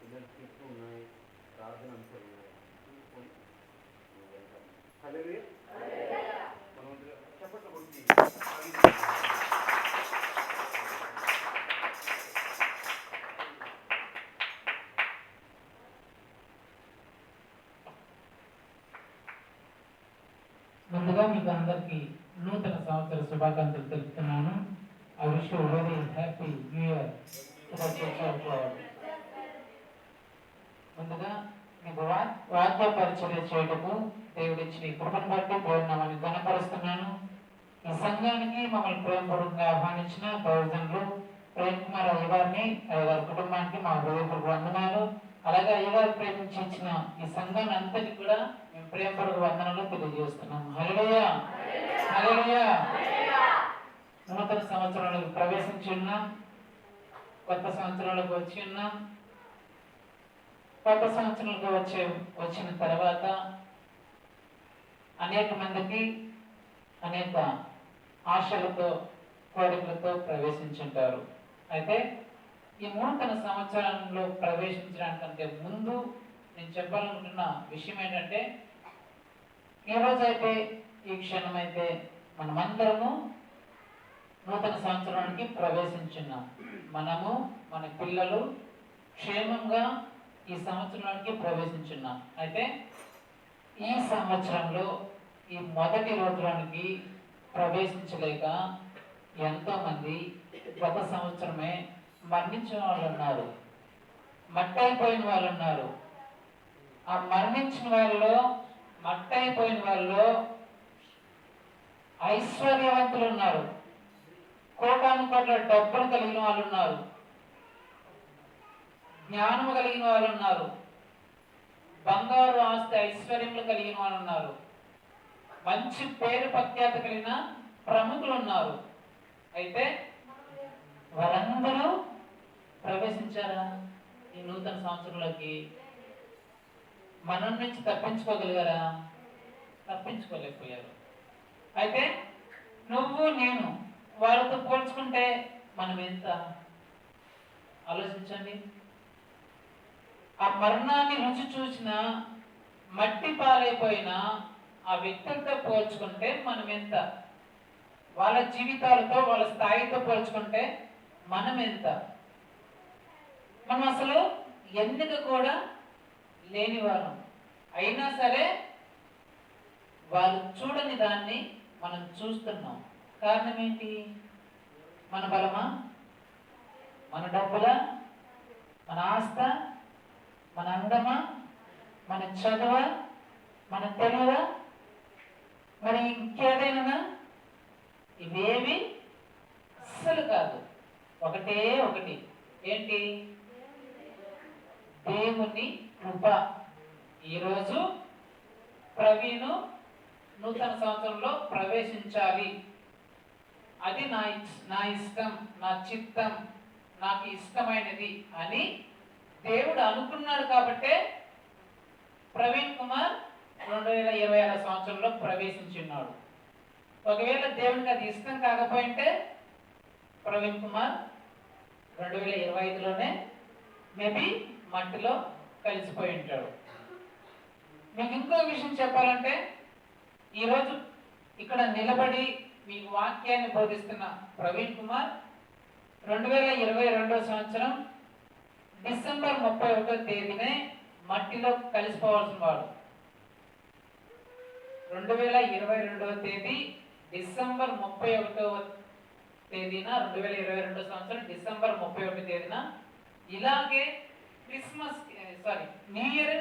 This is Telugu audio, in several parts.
ఉన్నాయి, ప్రార్థన అంశాలు ఉన్నాయి. హల్లెలూయా. చెప్పట్లు కొట్టి ముందుగా మీకు అందరికీ నూతన సంవత్సర శుభాకాంక్షలు తెలుపుతున్నాను. I wish you very happy new year. ముందుగా మీకు వాక్య పరిచర్య చేయటకు దేవుడిచ్చిన ఈ కృపను బట్టి దేవుడిని కనపరుస్తున్నాను. ఈ సంఘానికి మమ్మల్ని ప్రేమపూర్వకంగా ఆహ్వానించిన దైవజనులు ప్రేమ్ కుమార్ అయ్యగారిని, అయ్యగారి కుటుంబానికి మా హృదయపూర్వక వందనాలు. అలాగే అయ్యగారు ప్రేమించి ఇచ్చిన ఈ సంఘాన్ని అంతటి కూడా మేము ప్రేమపూర్వక వందనాలు తెలియజేస్తున్నాం. హల్లెలూయా, హల్లెలూయా. నూతన సంవత్సరాలకు ప్రవేశించి ఉన్నాం, కొత్త సంవత్సరాలకు వచ్చి ఉన్నాం. కొత్త సంవత్సరాలకు వచ్చిన తర్వాత అనేక మందికి అనేక ఆశలతో కోరికలతో ప్రవేశించుంటారు. అయితే ఈ నూతన సంవత్సరంలో ప్రవేశించడానికంటే ముందు నేను చెప్పాలనుకుంటున్న విషయం ఏంటంటే, ఈరోజైతే ఈ క్షణమైతే మనమందరము నూతన సంవత్సరానికి ప్రవేశించున్నాం. మనము మన పిల్లలు క్షేమంగా ఈ సంవత్సరానికి ప్రవేశించున్నాం. అయితే ఈ సంవత్సరంలో ఈ మొదటి రోజులోనికి ప్రవేశించలేక ఎంతోమంది గత సంవత్సరమే మరణించిన వాళ్ళు ఉన్నారు, మట్టయిపోయిన వాళ్ళు ఉన్నారు. ఆ మరణించిన వాళ్ళలో, మట్టయిపోయిన వాళ్ళలో ఐశ్వర్యవంతులు ఉన్నారు, కోటాను కోట్ల డబ్బులు కలిగిన వాళ్ళు ఉన్నారు, జ్ఞానము కలిగిన వాళ్ళు ఉన్నారు, బంగారు ఆస్తి ఐశ్వర్యములు కలిగిన వాళ్ళు ఉన్నారు, మంచి పేరు ప్రఖ్యాత కలిగిన ప్రముఖులు ఉన్నారు. అయితే వారందరూ ప్రవేశించారా ఈ నూతన సంవత్సరంలోకి? మనం నుంచి తప్పించుకోగలిగారా? తప్పించుకోలేకపోయారు. అయితే నువ్వు నేను వాళ్ళతో పోల్చుకుంటే మనం ఎంత? ఆలోచించండి. ఆ మరణాన్ని రుచి చూసిన, మట్టి పాలైపోయిన ఆ వ్యక్తులతో పోల్చుకుంటే మనం ఎంత? వాళ్ళ జీవితాలతో, వాళ్ళ స్థాయితో పోల్చుకుంటే మనం ఎంత? మనం అసలు ఎన్నిక కూడా లేని వాళ్ళం. అయినా సరే వాళ్ళు చూడని దాన్ని మనం చూస్తున్నాం. కారణం ఏంటి? మన బలమా? మన డబ్బులా? మన ఆస్త? మన అందమా? మన చదువా? మన తెలివా? మరి ఇంకేదైనా? ఇవేవి అస్సలు కాదు. ఒకటే ఒకటి. ఏంటి? దేవుని కృప. ఈరోజు ప్రవీణు నూతన సంవత్సరంలో ప్రవేశించాలి, అది నా ఇష్టం, నా చిత్తం, నాకు ఇష్టమైనది అని దేవుడు అనుకున్నాడు. కాబట్టే ప్రవీణ్ కుమార్ 2026 సంవత్సరంలో ప్రవేశించున్నాడు. ఒకవేళ దేవునికి అది ఇష్టం కాకపోయింటే ప్రవీణ్ కుమార్ 2025లోనే మేబీ మట్టిలో కలిసిపోయి ఉంటాడు. మీకు ఇంకో విషయం చెప్పాలంటే, ఈరోజు ఇక్కడ నిలబడి మీకు వాక్యాన్ని బోధిస్తున్న ప్రవీణ్ కుమార్ 2022 సంవత్సరం డిసెంబర్ 31వ తేదీనే మట్టిలో కలిసిపోవాల్సిన వాడు. 2022వ తేదీ డిసెంబర్ 31వ తేదీన 2022 సంవత్సరం డిసెంబర్ 31వ తేదీన ఇలాగే న్యూ ఇయర్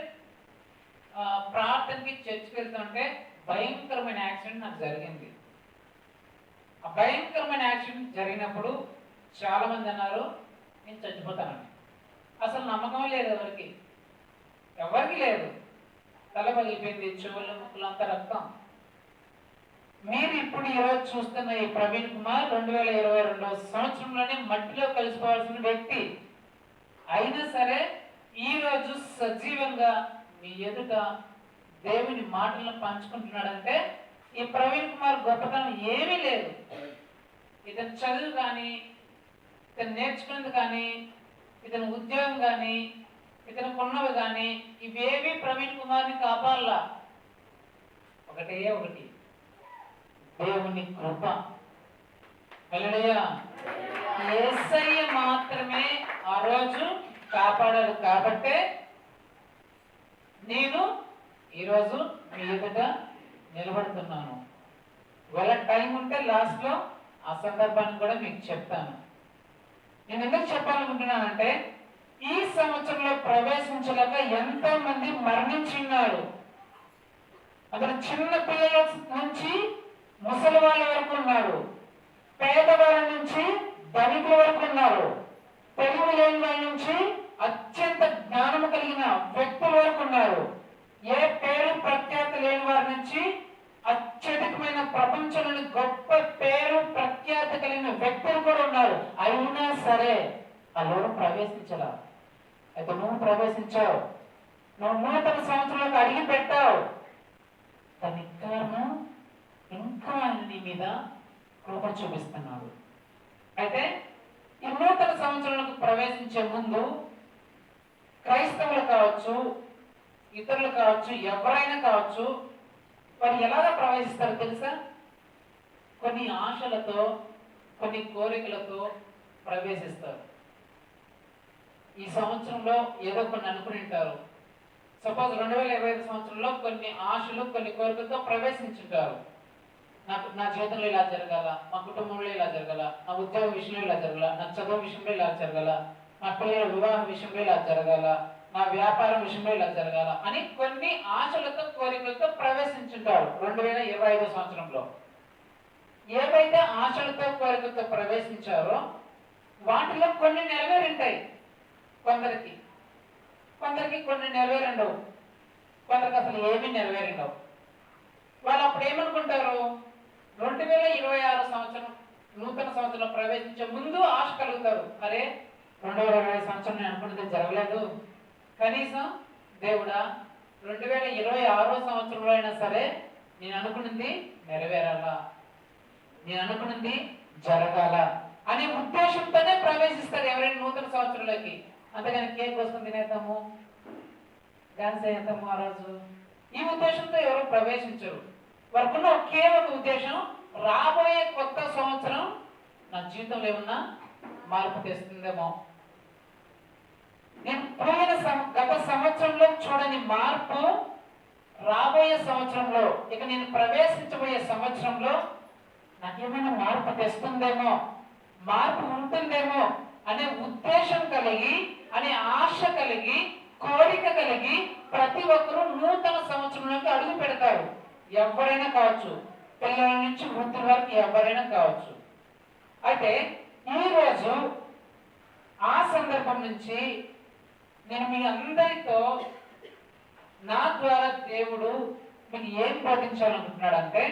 ప్రార్థనకి చర్చికి వెళ్తుంటే భయంకరమైన యాక్సిడెంట్ నాకు జరిగింది. ఆ భయంకరమైన యాక్సిడెంట్ జరిగినప్పుడు చాలా మంది అన్నారు నేను చచ్చిపోతానని. అసలు నమ్మకం లేదు ఎవరికి లేదు. తల పగిలిపోయింది, చెవులు ముక్కులు అంతా రక్తం. మీరు ఇప్పుడు ఈరోజు చూస్తున్న ఈ ప్రవీణ్ కుమార్ 2022 సంవత్సరంలోనే మట్టిలో కలిసిపోవాల్సిన వ్యక్తి. అయినా సరే ఈరోజు సజీవంగా మీ ఎదుట దేవుని మాటలను పంచుకుంటున్నాడంటే ఈ ప్రవీణ్ కుమార్ గొప్పతనం ఏమీ లేదు. ఇతను చదువు కానీ, ఇతను నేర్చుకున్నది కానీ, ఇతని ఉద్యోగం కానీ, ఇతనికి ఉన్నవి కానీ ఇవేవి ప్రవీణ్ కుమార్ని కాపాడలా. ఒకటే ఒకటి, దేవుని కృప. హల్లెలూయా. యేసయ్య మాత్రమే ఆ రోజు కాపాడాడు కాబట్టే నేను ఈరోజు మీ ఎదుట నిలబడుతున్నాను. ఒకవేళ టైం ఉంటే లాస్ట్లో ఆ సందర్భాన్ని కూడా మీకు చెప్తాను. నేను ఎందుకు చెప్పాలనుకుంటున్నానంటే, ఈ సంవత్సరంలో ప్రవేశించలేక ఎంతో మంది మరణించున్నారు. అతను చిన్న పిల్లల నుంచి ముసలి వాళ్ళ వరకు ఉన్నారు, పేదవాళ్ళ నుంచి ధనికుల వరకు ఉన్నారు, తెలివి లేని వాళ్ళ నుంచి అత్యంత జ్ఞానము కలిగిన వ్యక్తుల వరకు ఉన్నారు, ఏ పేరు ప్రఖ్యాత లేని వారి నుంచి అత్యధికమైన ప్రపంచంలోని గొప్ప పేరు ప్రఖ్యాత కలిగిన వ్యక్తులు కూడా ఉన్నారు. అయినా సరే వాళ్ళు ప్రవేశించరా. అయితే నువ్వు ప్రవేశించావు, నువ్వు నూతన సంవత్సరంలోకి అడిగి పెట్టావు. దాని కారణం ఇంకా నీ మీద కృప చూపిస్తున్నాడు. అయితే ఈ నూతన సంవత్సరంలోకి ప్రవేశించే ముందు క్రైస్తవులు కావచ్చు, ఇతరులు కావచ్చు, ఎవరైనా కావచ్చు, వారు ఎలాగ ప్రవేశిస్తారో తెలుసా? కొన్ని ఆశలతో, కొన్ని కోరికలతో ప్రవేశిస్తారు. ఈ సంవత్సరంలో ఏదో కొన్ని అనుకుని ఉంటారు. సపోజ్ 2025 సంవత్సరంలో కొన్ని ఆశలు, కొన్ని కోరికలతో ప్రవేశించుంటారు. నా జీవితంలో ఇలా జరగాల, మా కుటుంబంలో ఇలా జరగాల, నా ఉద్యోగ విషయంలో ఇలా జరగాల, నా చదువు విషయంలో ఇలా జరగాల, నా పిల్లల వివాహ విషయంలో ఇలా జరగాల, నా వ్యాపారం విషయంలో ఇలా జరగాల అని కొన్ని ఆశలతో, కోరికలతో ప్రవేశించుంటారు 2025 సంవత్సరంలో. ఏవైతే ఆశలతో, కోరికలతో ప్రవేశించారో వాటిలో కొన్ని నెరవేరుంటాయి. కొందరికి కొన్ని నెరవేరండవు, కొందరికి అసలు ఏమీ నెరవేరిండవు. వాళ్ళు అప్పుడు ఏమనుకుంటారు? 2026 సంవత్సరం నూతన సంవత్సరంలో ప్రవేశించే ముందు ఆశ కలుగుతారు. అరే 2020 సంవత్సరం నేను అనుకున్నది జరగలేదు, కనీసం దేవుడా 2026 సంవత్సరంలో అయినా సరే నేను అనుకున్నది నెరవేరాలా, నేను అనుకున్నది జరగాల అనే ఉద్దేశంతోనే ప్రవేశిస్తారు ఎవరైనా నూతన సంవత్సరంలోకి. అంతేగాని కేక్ వస్తుంది తినేద్దాము, డాన్స్ చేద్దాము ఆ రోజు, ఈ ఉద్దేశంతో ఎవరు ప్రవేశించరు. వారికున్న ఒకే ఒక ఉద్దేశం, రాబోయే కొత్త సంవత్సరం నా జీవితంలో ఏమన్నా మార్పు తెస్తుందేమో, నేను పోయిన గత సంవత్సరంలో చూడని మార్పు రాబోయే సంవత్సరంలో, ఇక నేను ప్రవేశించబోయే సంవత్సరంలో నాకేమైనా మార్పు తెస్తుందేమో, మార్పు ఉంటుందేమో అనే ఉద్దేశం కలిగి, అనే ఆశ కలిగి, కోరిక కలిగి ప్రతి ఒక్కరూ నూతన సంవత్సరంలోకి అడుగు పెడతారు. ఎవరైనా కావచ్చు, పిల్లల నుంచి వృద్ధుల వరకు ఎవరైనా కావచ్చు. అయితే ఈరోజు ఆ సందర్భం నుంచి నేను మీ అందరితో నా ద్వారా దేవుడు మీకు ఏం బోధించాలనుకుంటున్నాడు అంటే,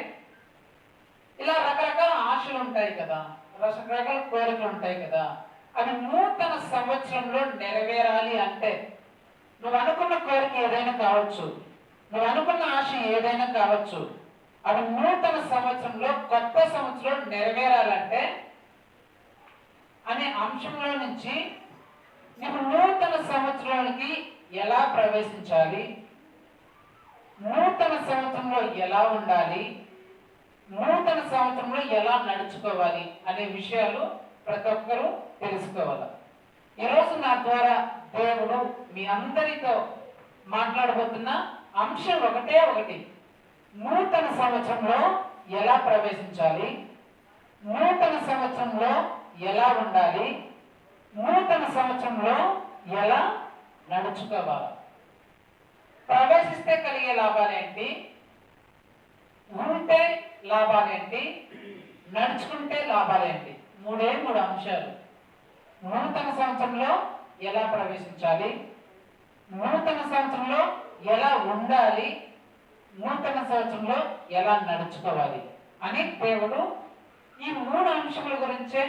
ఇలా రకరకాల ఆశలు ఉంటాయి కదా, రకరకాల కోరికలు ఉంటాయి కదా, అవి నూతన సంవత్సరంలో నెరవేరాలి అంటే, నువ్వు అనుకున్న కోరిక ఏదైనా కావచ్చు, నువ్వు అనుకున్న ఆశ ఏదైనా కావచ్చు, అవి నూతన సంవత్సరంలో, కొత్త సంవత్సరంలో నెరవేరాలంటే అనే అంశంలో నుంచి నువ్వు నూతన సంవత్సరానికి ఎలా ప్రవేశించాలి, నూతన సంవత్సరంలో ఎలా ఉండాలి, నూతన సంవత్సరంలో ఎలా నడుచుకోవాలి అనే విషయాలు ప్రతి ఒక్కరూ తెలుసుకోవాలి. ఈరోజు నా ద్వారా దేవుడు మీ అందరితో మాట్లాడబోతున్న అంశం ఒకటే ఒకటి, నూతన సంవత్సరంలో ఎలా ప్రవేశించాలి, నూతన సంవత్సరంలో ఎలా ఉండాలి, నూతన సంవత్సరంలో ఎలా నడుచుకోవాలి. ప్రవేశిస్తే కలిగే లాభాలేంటి, ఉంటే లాభాలేంటి, నడుచుకుంటే లాభాలేంటి, మూడు అంశాలు. నూతన సంవత్సరంలో ఎలా ప్రవేశించాలి, నూతన సంవత్సరంలో ఎలా ఉండాలి, నూతన సంవత్సరంలో ఎలా నడుచుకోవాలి అని దేవుడు ఈ మూడు అంశముల గురించే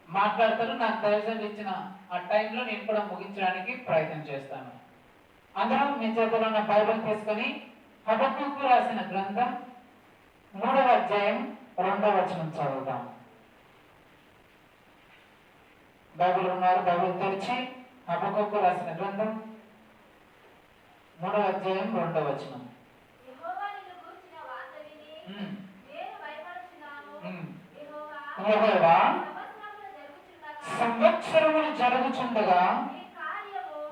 మాట్లాడతారు. నాకు దైవజనులు ఇచ్చిన ఆ టైంలో నేను కూడా ముగించడానికి ప్రయత్నం చేస్తాను. అందరం మీ చేతిలో ఉన్న బైబిల్ తీసుకొని హబక్కూకు రాసిన గ్రంథం 3వ అధ్యాయం 2వ వచనం చదువుతాం. బైబిల్ ఉన్నారు, బైబిల్ తెరిచి హబక్కూకు రాసిన గ్రంథం 3వ అధ్యాయం 2వ వచనం. యెహోవా సంవత్సరములు జరుగుచుండగా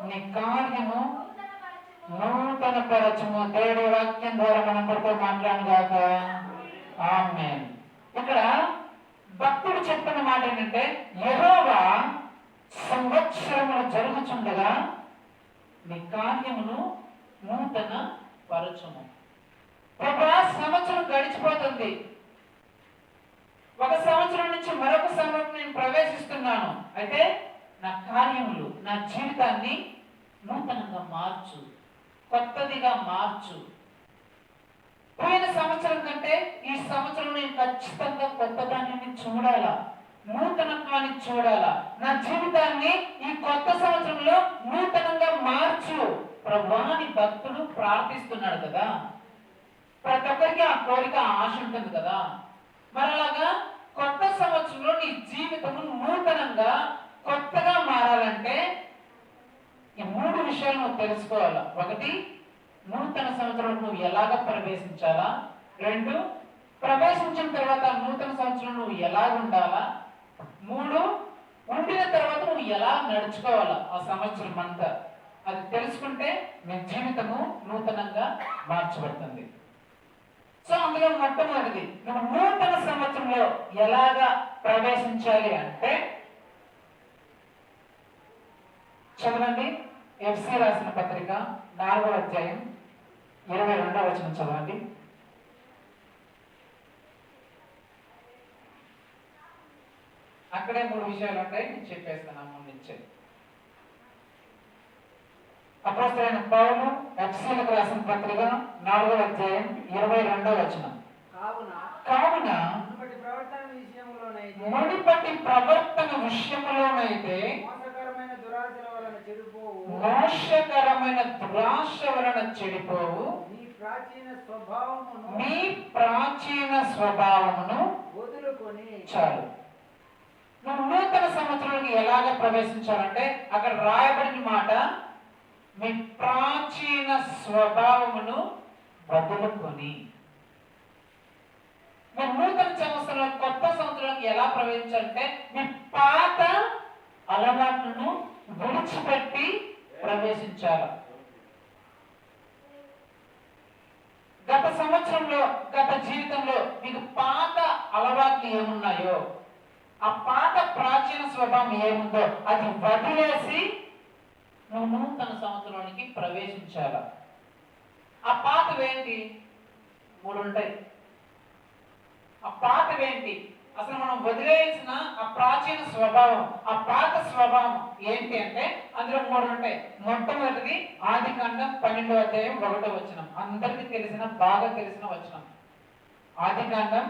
నీ కార్యము నూతన పరచము. దేవుడి వాక్యం ద్వారా మనందరితో మాట్లాడుగాక. ఆమేన్. ఇక్కడ భక్తుడు చెప్పిన మాట ఏంటంటే, యెహోవా సంవత్సరములు జరుగుచుండగా నీ కార్యమును నూతన పరచుము. ప్రభా, సంవత్సరం గడిచిపోతుంది. ఒక సంవత్సరం నుంచి మరొక సంవత్సరం నేను ప్రవేశిస్తున్నాను. అయితే నా కార్యములు, నా జీవితాన్ని నూతనంగా మార్చు, కొత్తదిగా మార్చు. పోయిన సంవత్సరం కంటే ఈ సంవత్సరం నేను ఖచ్చితంగా కొత్తదాన్ని చూడాలా, నూతనంగాన్ని చూడాలా. నా జీవితాన్ని ఈ కొత్త సంవత్సరంలో నూతనంగా మార్చు ప్రభువా అని భక్తుడు ప్రార్థిస్తున్నాడు కదా. ప్రతి ఒక్కరికి ఆ కోరిక, ఆశ ఉంటుంది కదా. మరలాగా కొత్త సంవత్సరంలో నీ జీవితము నూతనంగా కొత్తగా మారాలంటే ఈ 3 విషయాలు నువ్వు తెలుసుకోవాలా. 1, నూతన సంవత్సరంలో నువ్వు ఎలాగ ప్రవేశించాలా. 2, ప్రవేశించిన తర్వాత నూతన సంవత్సరం నువ్వు ఎలా ఉండాలా. 3, ఉండిన తర్వాత నువ్వు ఎలా నడుచుకోవాలా ఆ సంవత్సరం అంతా. అది తెలుసుకుంటే నీ జీవితము నూతనంగా మార్చబడుతుంది. సో అందులో మొట్టమొదటిది, నువ్వు నూతన సంవత్సరంలో ఎలాగా ప్రవేశించాలి అంటే, చదవండి. ఎఫ్సీ రాసిన పత్రిక 4వ అధ్యాయం 22వ వచనం చదవండి. అక్కడే 3 విషయాలు ఉంటాయి, నేను చెప్పేస్తాను ముందు నుంచే. అపోస్తలుడైన పౌలు ఎఫెసీయులకు రాసిన పత్రిక 4వ అధ్యాయం 22వ వచనం. కావున మునుపటి ప్రవర్తన విషయములోనైతే మోసకరమైన దురాశ వలన చెడిపోవు మీ ప్రాచీన స్వభావమును చాలు. నువ్వు నూతన సంవత్సరానికి ఎలాగ ప్రవేశించాలంటే అక్కడ రాయబడిన మాట, మీ ప్రాచీన స్వభావమును వదులుకొని. మీరు నూతన సంవత్సరంలో, కొత్త సంవత్సరానికి ఎలా ప్రవేశించాలంటే మీ పాత అలవాట్లను విడిచిపెట్టి ప్రవేశించాలి. గత సంవత్సరంలో, గత జీవితంలో మీకు పాత అలవాట్లు ఏమున్నాయో, ఆ పాత ప్రాచీన స్వభావం ఏముందో అది వదిలేసి నువ్వు నూతన సంవత్సరానికి ప్రవేశించాల. ఆ పాతవేంటి? 3 ఉంటాయి. ఆ పాతవేంటి? అసలు మనం వదిలేసిన ఆ ప్రాచీన స్వభావం, ఆ పాత స్వభావం ఏంటి అంటే అందులో 3 ఉంటాయి. మొట్టమొదటిది ఆదికాండం 12వ అధ్యాయం 1వ వచనం. అందరికీ తెలిసిన, బాగా తెలిసిన వచనం. ఆదికాండం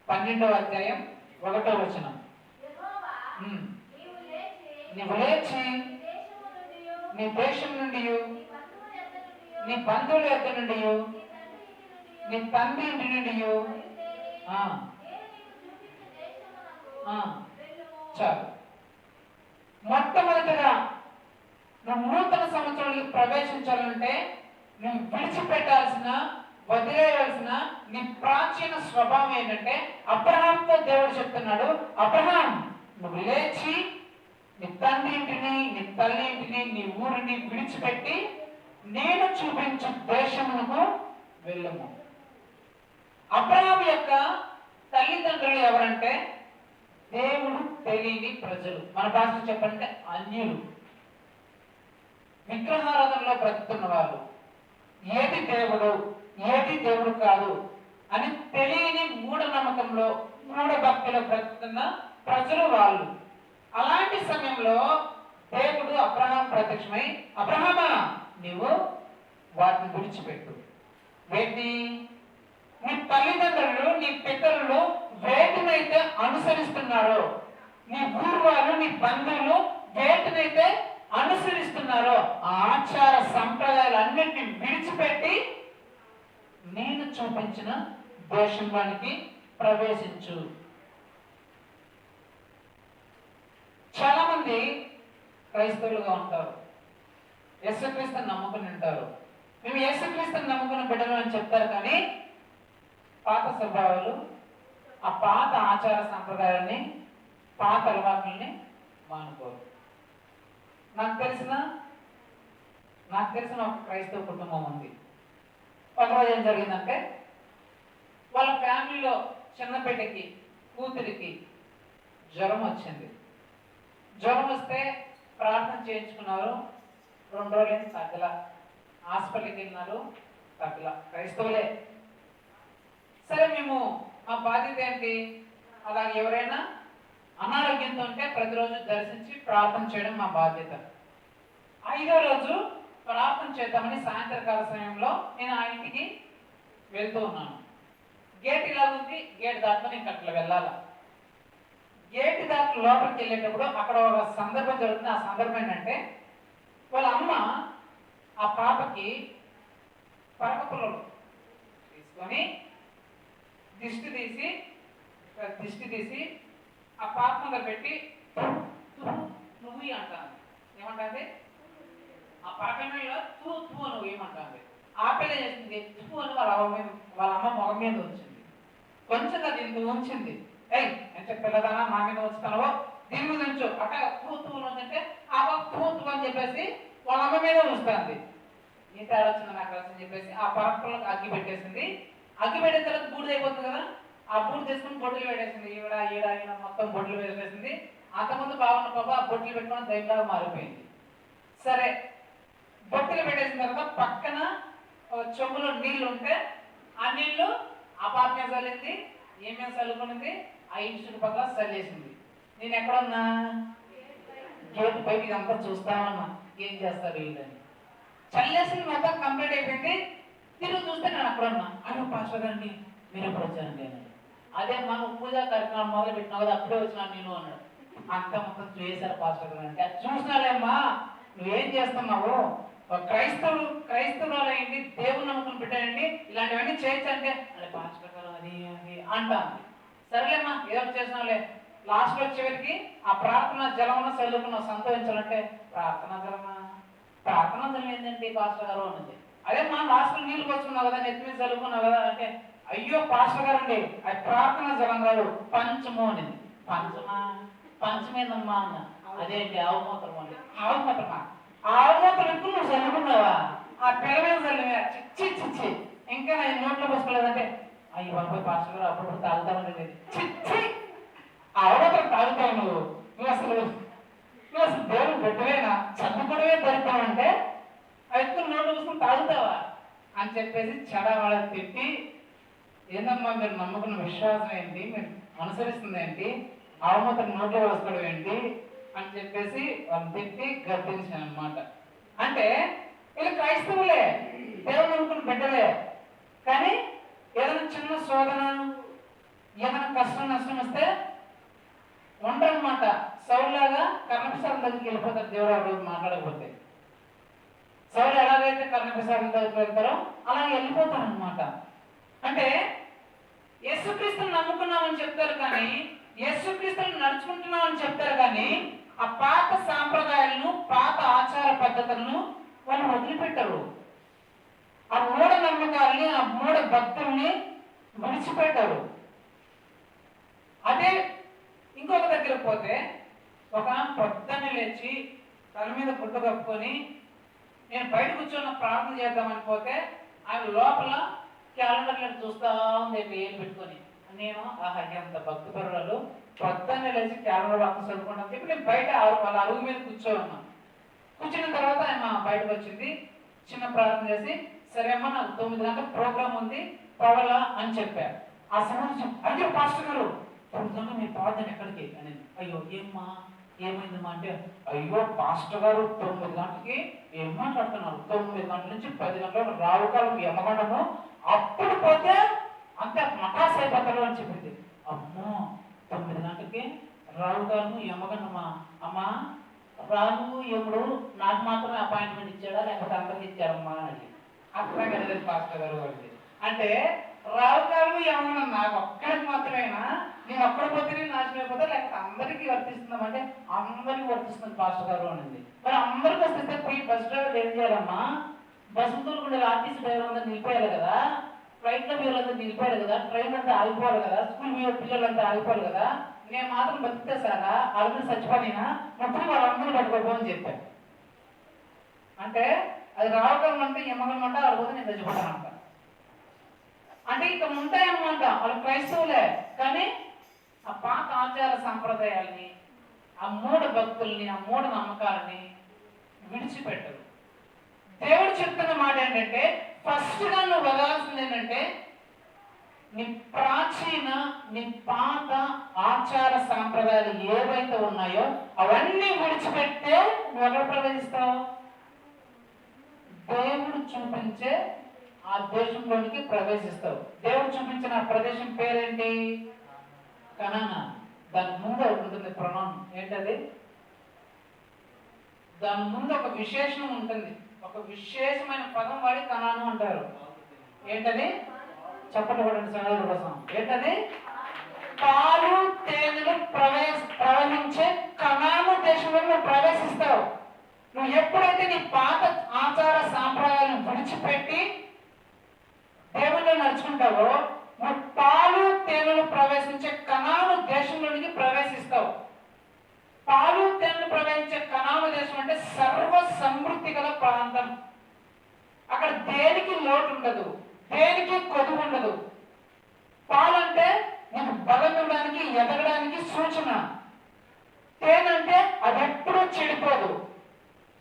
12వ అధ్యాయం 1వ వచనం. నీవు లేచి నీ దేశం నుండి, నీ బంధువుల యొద్ద నుండి, నీ తండ్రి ఇంటి నుండి చాలు. మొట్టమొదటిగా నువ్వు నూతన సంవత్సరానికి ప్రవేశించాలంటే నువ్వు విడిచిపెట్టాల్సిన, వదిలేయాల్సిన నీ ప్రాచీన స్వభావం ఏంటంటే, అబ్రహాంతో దేవుడు చెప్తున్నాడు, అబ్రహాం నువ్వు లేచి నీ తండ్రి ఇంటిని, నీ తల్లి ఇంటిని, నీ ఊరిని విడిచిపెట్టి నేను చూపించు దేశమునకు వెళ్ళము. అబ్రహాం యొక్క తల్లిదండ్రులు ఎవరంటే దేవుడు తెలియని ప్రజలు. మన భాష చెప్పంటే అన్యులు, విగ్రహారాధనలో బ్రతుకుతున్న వాళ్ళు. ఏది దేవుడు, ఏది దేవుడు కాదు అని తెలియని మూఢనమ్మకంలో, మూఢభక్తిలో బ్రతుకుతున్న ప్రజలు వాళ్ళు. అలాంటి సమయంలో దేవుడు అబ్రహాం ప్రత్యక్షమై, అబ్రహామా నీవు వాటిని విడిచిపెట్టు. వేటిని? నీ తల్లిదండ్రులు, నీ పితరులు వేటినైతే అనుసరిస్తున్నారో, నీ ఊరు వాళ్ళు, నీ బంధువులు వేటినైతే అనుసరిస్తున్నారో ఆ ఆచార సంప్రదాయాలన్నింటినీ విడిచిపెట్టి నేను చూపించిన దేశంలోనికి ప్రవేశించు. చాలా మంది క్రైస్తవులుగా ఉంటారు, యేసుక్రీస్తుని నమ్ముకుని ఉంటారు, మేము యేసుక్రీస్తుని నమ్ముకున్న బిడ్డలు అని చెప్తారు, కానీ పాత స్వభావాలు, ఆ పాత ఆచార సంప్రదాయాల్ని, పాత అలవాట్లని మానుకోరు. నాకు తెలిసిన ఒక క్రైస్తవ కుటుంబం ఉంది. ఒకరోజు ఏం జరిగిందంటే, వాళ్ళ ఫ్యామిలీలో చిన్న బిడ్డకి, కూతురికి జ్వరం వచ్చింది. జ్వరం వస్తే ప్రార్థన చేయించుకున్నారు. 2 రోజులైంది, తగ్గల. హాస్పిటల్కి వెళ్ళినారు, తగ్గల. క్రైస్తవులే. సరే, మేము మా బాధ్యత ఏంటి, అలాగే ఎవరైనా అనారోగ్యంతో ఉంటే ప్రతిరోజు దర్శించి ప్రార్థన చేయడం మా బాధ్యత. 5వ రోజు ప్రార్థన చేద్దామని సాయంత్రకాల సమయంలో నేను ఆ ఇంటికి వెళ్తూ ఉన్నాను. గేట్ ఇలా ఉంది, గేట్ దాటుకొని ఇంక అట్లా వెళ్ళాలా. గేట్ దాటి లోపలికి వెళ్ళేటప్పుడు అక్కడ ఒక సందర్భం జరుగుతుంది. ఆ సందర్భం ఏంటంటే, వాళ్ళ అమ్మ ఆ పాపకి పరక పుల్లలు తీసుకొని దిష్టి తీసి ఆ పాప ముందర పెట్టి నువ్వు అంటాను. ఏమంటుంది? ఆ పాపలో తూ నువ్వు ఏమంటుంది? ఆ పిల్ల చేసింది తూ అని వాళ్ళ అమ్మ మొగం మీద ఉంచింది. కొంచెం అది ఇంత ఉంచింది. నేను చెప్పేదానా మా మీద ఉంచుతానో దీని మీద ఉంచు అక్క తూ అంటే ఆ పాప తూ అని చెప్పేసి వాళ్ళ అమ్మ మీద ఉంచుతుంది. ఈ తేడా వచ్చింది నాకు అని చెప్పేసి ఆ పరపులకు అగ్గి పెట్టేసింది. అగ్గి పెట్టిన తర్వాత బూడిద అయిపోతుంది కదా, ఆ బూడిద తీసుకుని బొట్టులు పెట్టేసింది. ఈడ మొత్తం బొట్టులు పెట్టేసింది. అంతకుముందు బాగున్న పాప ఆ బొట్టులు పెట్టుకుని దైవంలాగా మారిపోయింది. సరే, బొట్టులు పెట్టేసిన తర్వాత పక్కన చెంబులో నీళ్లు ఉంటే ఆ నీళ్లు ఆ పాప మీద చల్లింది. ఏమేమి చల్లుకునింది? ఆ ఇంటి చుట్టుపక్కల చల్లేసింది. నేను ఎక్కడున్నా? గేట్ బయటికి అంతా చూస్తామన్నా ఏం చేస్తారు వీళ్ళని. చల్లేసింది, మొత్తం కంప్లీట్ అయిపోయింది. తిరుగు చూస్తే నేను అక్కడ ఉన్నా. అయ్యో పాస్టర్ గారండి, మీరు ఎప్పుడు వచ్చారండి అని. అదే మనం పూజా కార్యక్రమం మొదలు పెట్టినా కదా, అప్పుడే వచ్చినాను నేను అన్నాడు. అంత మొత్తం చూసారు పాస్టర్ గారు అంటే. అది చూసినాలేమ్మా, నువ్వేం చేస్తున్నావు? క్రైస్తవులు అయ్యండి, దేవుని నమ్మకం పెట్టాయండి, ఇలాంటివన్నీ చేయొచ్చు అంటే అదే పాస్టర్ గారు అది అంటాను. సరేలేమ్మా, ఏదో చేసినావులే. లాస్ట్ వచ్చేవరికి ఆ ప్రార్థన జలమున చదువుకున్న సంతోషించాలంటే ప్రార్థన జలం ఏంటంటే పాస్టర్ గారు అన్నది. అదే మనం లాస్ట్ నీళ్ళు పోసుకున్నావు కదా, నెత్తి మీద చదువుకున్నావు కదా అంటే, అయ్యో పాస్టర్ గారు అండి అది ప్రార్థన జలం కాదు, పంచము అనేది. పంచమేందమ్మా అన్న. అదేంటి? ఆవుమూత్రం అండి. ఆవుమూత్రమా? ఆవుమూత్రం ఎక్కువ నువ్వు చదువుకున్నావా? ఆ పిల్ల మీద చదివా. చిచ్చి ఇంకా నేను నోట్లో పోసుకోలేదంటే, అయ్యి బాబు పాస్టర్ గారు అప్పుడు తాగుతామని లేదు. చిచ్చి ఆవుమూత్రం తాగుతావు నువ్వు అసలు దేవుడు పెట్టవేనా? చదువుకోవడమే దొరుకుతావంటే ఎక్కువ నోట్లు పోసుకుని తాగుతావా అని చెప్పేసి చెడవాళ్ళ తిట్టి, ఏందమ్మా మీరు నమ్ముకున్న విశ్వాసం ఏంటి, మీరు అనుసరిస్తుంది ఏంటి, ఆవుమూత్రం నోట్లో పోసుకోవడం ఏంటి అని చెప్పేసి వాళ్ళు తిట్టి గర్తించాను అనమాట. అంటే వీళ్ళు క్రైస్తవులే, దేవుడు నమ్ముకున్న బిడ్డలే, కానీ ఏదైనా చిన్న శోధన, ఏదైనా కష్టం నష్టం వస్తే ఉండరనమాట. సౌలులాగా కర్ణప్రసాదం దగ్గరికి వెళ్ళిపోతారు దేవుడు ఆ రోజు మాట్లాడకపోతే. సౌలు ఎలాగైతే కర్ణప్రసాదం దగ్గరికి వెళ్తారో అలాగే వెళ్ళిపోతారు అనమాట. అంటే యేసుక్రీస్తుని నమ్ముకున్నామని చెప్తారు, కానీ యేసుక్రీస్తుని నడుచుకుంటున్నామని చెప్తారు, కానీ ఆ పాత సాంప్రదాయాలను, పాత ఆచార పద్ధతులను వాళ్ళు వదిలిపెట్టరు. ఆ మూఢ నమ్మకాలని, ఆ మూఢ భక్తుల్ని విడిచిపెట్టారు. అదే ఇంకొక దగ్గరకు పోతే, ఒక పొద్దున్నే లేచి తల మీద గుడ్డ కప్పుకొని నేను బయట కూర్చొని ప్రార్థన చేద్దామని పోతే ఆమె లోపల క్యాలెండర్లను చూస్తా ఉంది ఏం పెట్టుకొని. నేను ఎంత భక్తి పరులు, పొద్దున్నే లేచి క్యాలెండర్ వార్త చదువుకుంటాను చెప్పి నేను బయట వాళ్ళ అరుగు మీద కూర్చోన్నాను. కూర్చున్న తర్వాత ఆమె బయటకు వచ్చింది, చిన్న ప్రార్థన చేసి, సరే అమ్మా నాకు 9 గంటలకు ప్రోగ్రామ్ ఉంది పోవాలా అని చెప్పారు. ఆ సమయం అయ్యో పాస్టర్ గారు పొద్దున్న మీ ప్రార్థన ఎక్కడికి అని. అయ్యో ఏమైందమ్మా అంటే, అయ్యో పాస్టర్ గారు 9 గంటలకి ఏం మాట్లాడుతున్నారు, 9 గంటల నుంచి 10 గంటలకు రావుకాలం యమగండము, అప్పుడు పోతే అంతే మఠాస్ అయిపోతారు అని చెప్పింది. అమ్మో 9 గంటలకి రావుకాలము యమగండమా? అమ్మా రాను ఎప్పుడు నాకు మాత్రమే అపాయింట్మెంట్ ఇచ్చాడా లేకపోతే అందరికి ఇచ్చారమ్మా అని అర్థం కలలేదు పాస్టర్ గారు అంటే. అంటే రావుకాలము యమగండం నాకు ఒక్కడికి మాత్రమేనా, నేను ఒక్కడ పోతేనే నాశనం అయిపోతా లేకపోతే అందరికీ వర్తిస్తుందామంటే అందరికీ వర్తిస్తుంది పాస్టర్ గారు అనింది. మరి అందరికీ వస్తే బస్ డ్రైవర్ ఏం చేయాలమ్మా? బస్సు తోలుకుంటే ఆర్టీసీ డ్రైవర్ అంతా నిలిపోయారు కదా, ఫ్లైట్లో పిల్లలంతా నిలిపోయారు కదా, ట్రైన్ అంతా ఆగిపోవాలి కదా, స్కూల్ పిల్లలంతా ఆగిపోవాలి కదా, నేను మాత్రం బతికితే సారా వాళ్ళని చచ్చిపోయినా మొత్తం వాళ్ళందరూ పట్టుకోపోని చెప్పాను. అంటే అది రావడం అంటే ఎమ్మగం అంటే వాళ్ళ పోతే నేను చచ్చిపోతానంట. అంటే ఇక్కడ ఉంటాయన్నమాట, వాళ్ళు క్రైస్తవులే కానీ ఆ పాత ఆచార సాంప్రదాయాల్ని, ఆ మూఢ భక్తుల్ని, ఆ మూఢ నమ్మకాలని విడిచిపెట్టరు. దేవుడు చెప్తున్న మాట ఏంటంటే ఫస్ట్ గా నువ్వు వదలాల్సింది ఏంటంటే నీ ప్రాచీన, నీ పాత ఆచార సాంప్రదాయాలు ఏవైతే ఉన్నాయో అవన్నీ విడిచిపెట్టే నువ్వు ఎక్కడ ప్రవేశిస్తావు? దేవుడు చూపించే ఆ దేశంలోనికి ప్రవేశిస్తావు. దేవుడు చూపించిన ఆ ప్రదేశం పేరేంటి? కనానా. దాని ముందు ఒకటి ఉంటుంది ప్రణామం. ఏంటది? దాని ముందు ఒక విశేషణం ఉంటుంది, ఒక విశేషమైన పదం వాడి కనాను అంటారు. ఏంటది? చప్పట్లు కొట్టండి సోదరుల కోసం. ఏంటది? పాలు తేనెలు ప్రవహించే కనాను దేశంలో నువ్వు ప్రవేశిస్తావు. నువ్వు ఎప్పుడైతే నీ పాత ఆచార సాంప్రదాయాలను విడిచిపెట్టి దేవుళ్ళు నడుచుకుంటావో నువ్వు పాలు తేనెలు ప్రవేశించే కనాను దేశంలోనికి ప్రవేశిస్తావు. పాలు తేనెలు ప్రవేశించే కనాను దేశం అంటే సర్వ సమృద్ధి గల ప్రాంతం. అక్కడ దేనికి లోటు ఉండదు, దేనికి కొదువు ఉండదు. పాలు అంటే నీకు బలం ఇవ్వడానికి, ఎదగడానికి సూచన. తేనంటే అది ఎప్పుడూ చెడిపోదు,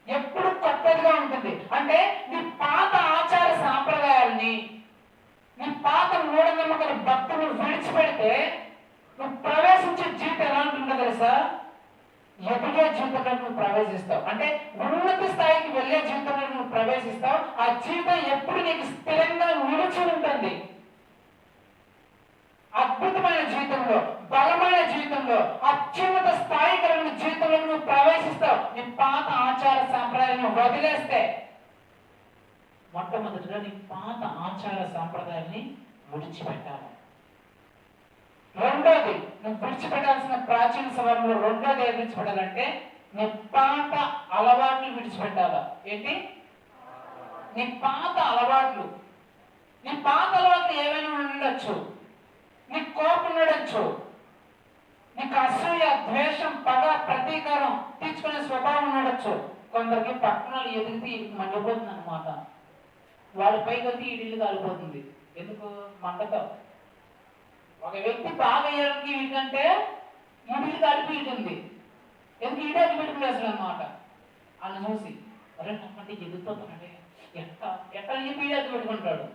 ఎప్పుడు కొత్తదిగా ఉంటుంది. అంటే నీ పాత ఆచార సాంప్రదాయాల్ని, నీ పాత మూఢనమ్మకాల భక్తులు విడిచిపెడితే నువ్వు ప్రవేశించే జీవితం ఎలా ఉంటుందో తెలుసా? ఎదిగే జీవితంలో నువ్వు ప్రవేశిస్తావు. అంటే ఉన్నత స్థాయికి వెళ్ళే జీవితంలో నువ్వు ప్రవేశిస్తావు. ఆ జీవితం ఎప్పుడు నీకు స్థిరంగా నిలిచి ఉంటుంది. అద్భుతమైన జీవితంలో, బలమైన జీవితంలో, అత్యున్నత స్థాయి కలిగిన జీవితంలో నువ్వు ప్రవేశిస్తావు. నీ పాత ఆచార సాంప్రదాయాలను వదిలేస్తే మొట్టమొదటిగా నీ పాత ఆచార సాంప్రదాయాన్ని విడిచిపెట్టాలి. రెండోది, నువ్వు విడిచిపెట్టాల్సిన ప్రాచీన సవరణలో రెండోది ఏం విడిచిపెట్టాలంటే నీ పాత అలవాట్లు విడిచిపెట్టాలా. ఏంటి? నీ పాత అలవాట్లు. నీ పాత అలవాట్లు ఏమైనా ఉండొచ్చు. నీకు కోపం ఉండొచ్చు, నీకు అసూయ, ద్వేషం, పగ, ప్రతీకారం తీర్చుకునే స్వభావం ఉండొచ్చు. కొందరికి పట్టణాలు ఎదిగితే ఇది మండిపోతుంది అనమాట. వాడి పైకి వచ్చి ఈ ఇల్లు కాలిపోతుంది. ఎందుకు? మంటతో. ఒక వ్యక్తి బాగా అయ్యడానికి వీటికంటే ఈ ఇల్లు కాలిపోతుంది. ఎందుకు? ఈడేకి పెట్టుకునేస్తాడు అనమాట. అని చూసి అరే అంటే ఎదిగిపోతానండి ఎట్లా ఈ పీడకి పెట్టుకుంటాడు.